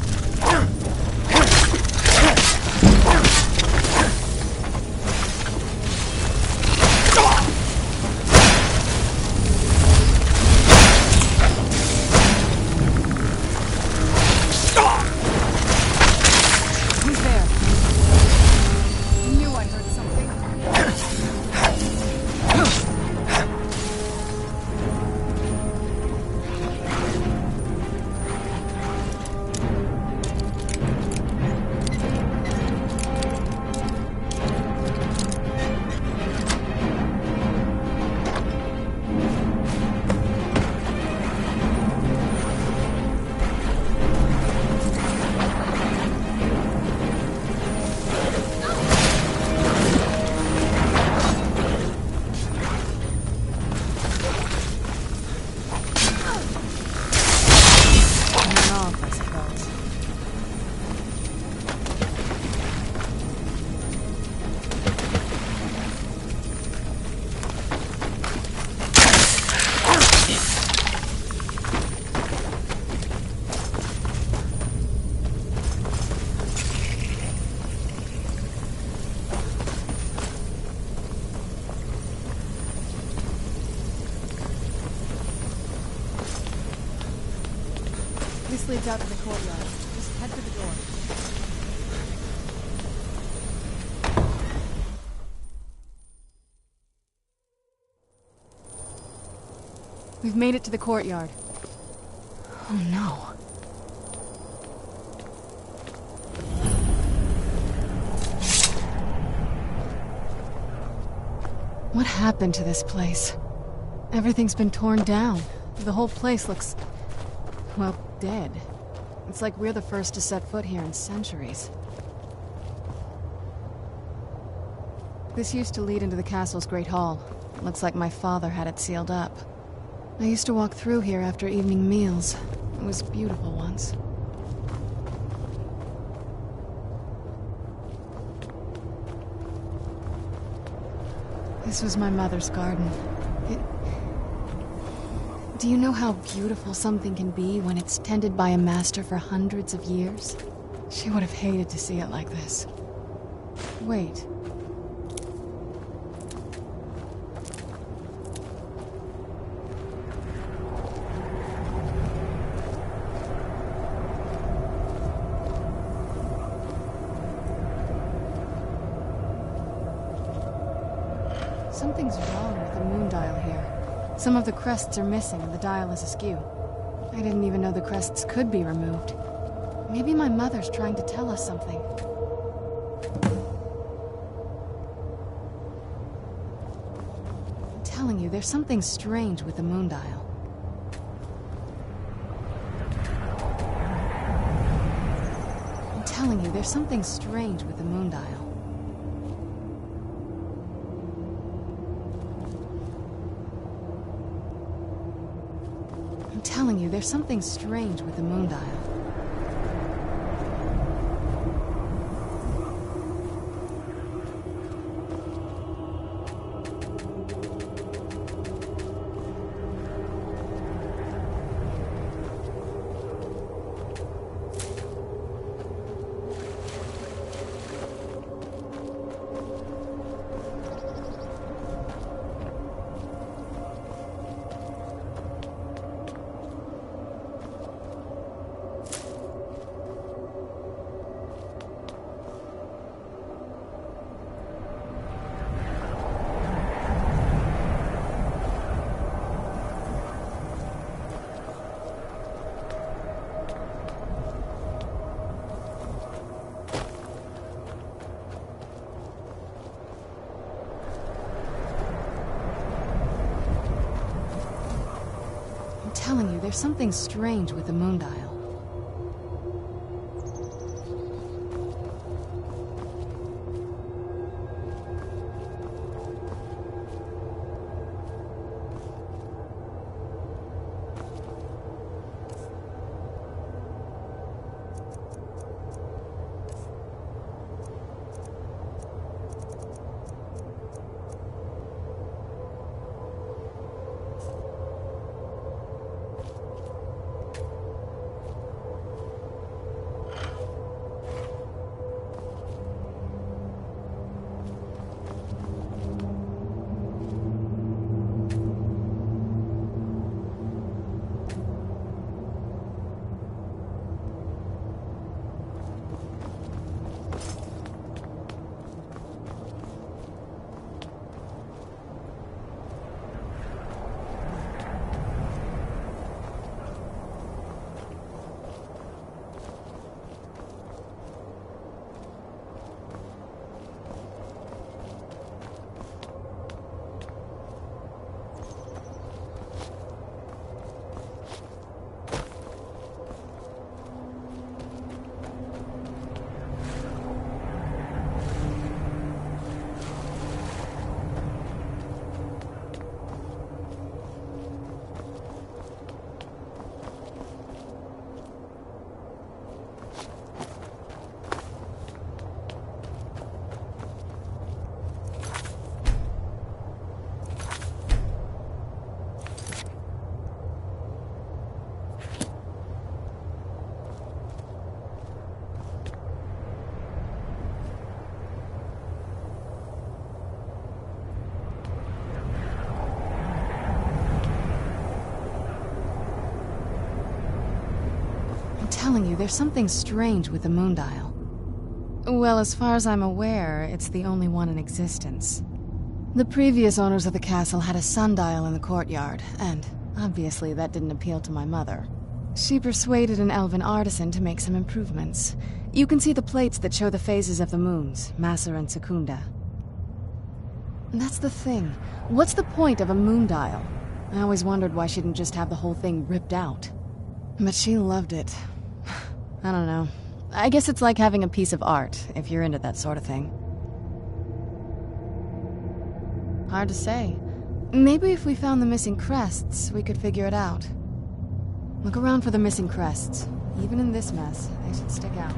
Who's there? I knew I heard something. This leads out to the courtyard. Just head to the door. We've made it to the courtyard. Oh no. What happened to this place? Everything's been torn down. The whole place looks, well, dead. It's like we're the first to set foot here in centuries. This used to lead into the castle's great hall. Looks like my father had it sealed up. I used to walk through here after evening meals. It was beautiful once. This was my mother's garden. Do you know how beautiful something can be when it's tended by a master for hundreds of years? She would have hated to see it like this. Wait. Something's wrong with the moon dial here. Some of the crests are missing and the dial is askew. I didn't even know the crests could be removed. Maybe my mother's trying to tell us something. I'm telling you, there's something strange with the moon dial. I'm telling you, there's something strange with the moon dial. I'm telling you, there's something strange with the moon dial. I'm telling you, there's something strange with the moon dial. you, there's something strange with the moondial. Well, as far as I'm aware, it's the only one in existence. The previous owners of the castle had a sundial in the courtyard, and obviously that didn't appeal to my mother. She persuaded an elven artisan to make some improvements. You can see the plates that show the phases of the moons, Masser and Secunda. That's the thing. What's the point of a moondial? I always wondered why she didn't just have the whole thing ripped out. But she loved it. I don't know. I guess it's like having a piece of art, if you're into that sort of thing. Hard to say. Maybe if we found the missing crests, we could figure it out. Look around for the missing crests. Even in this mess, they should stick out.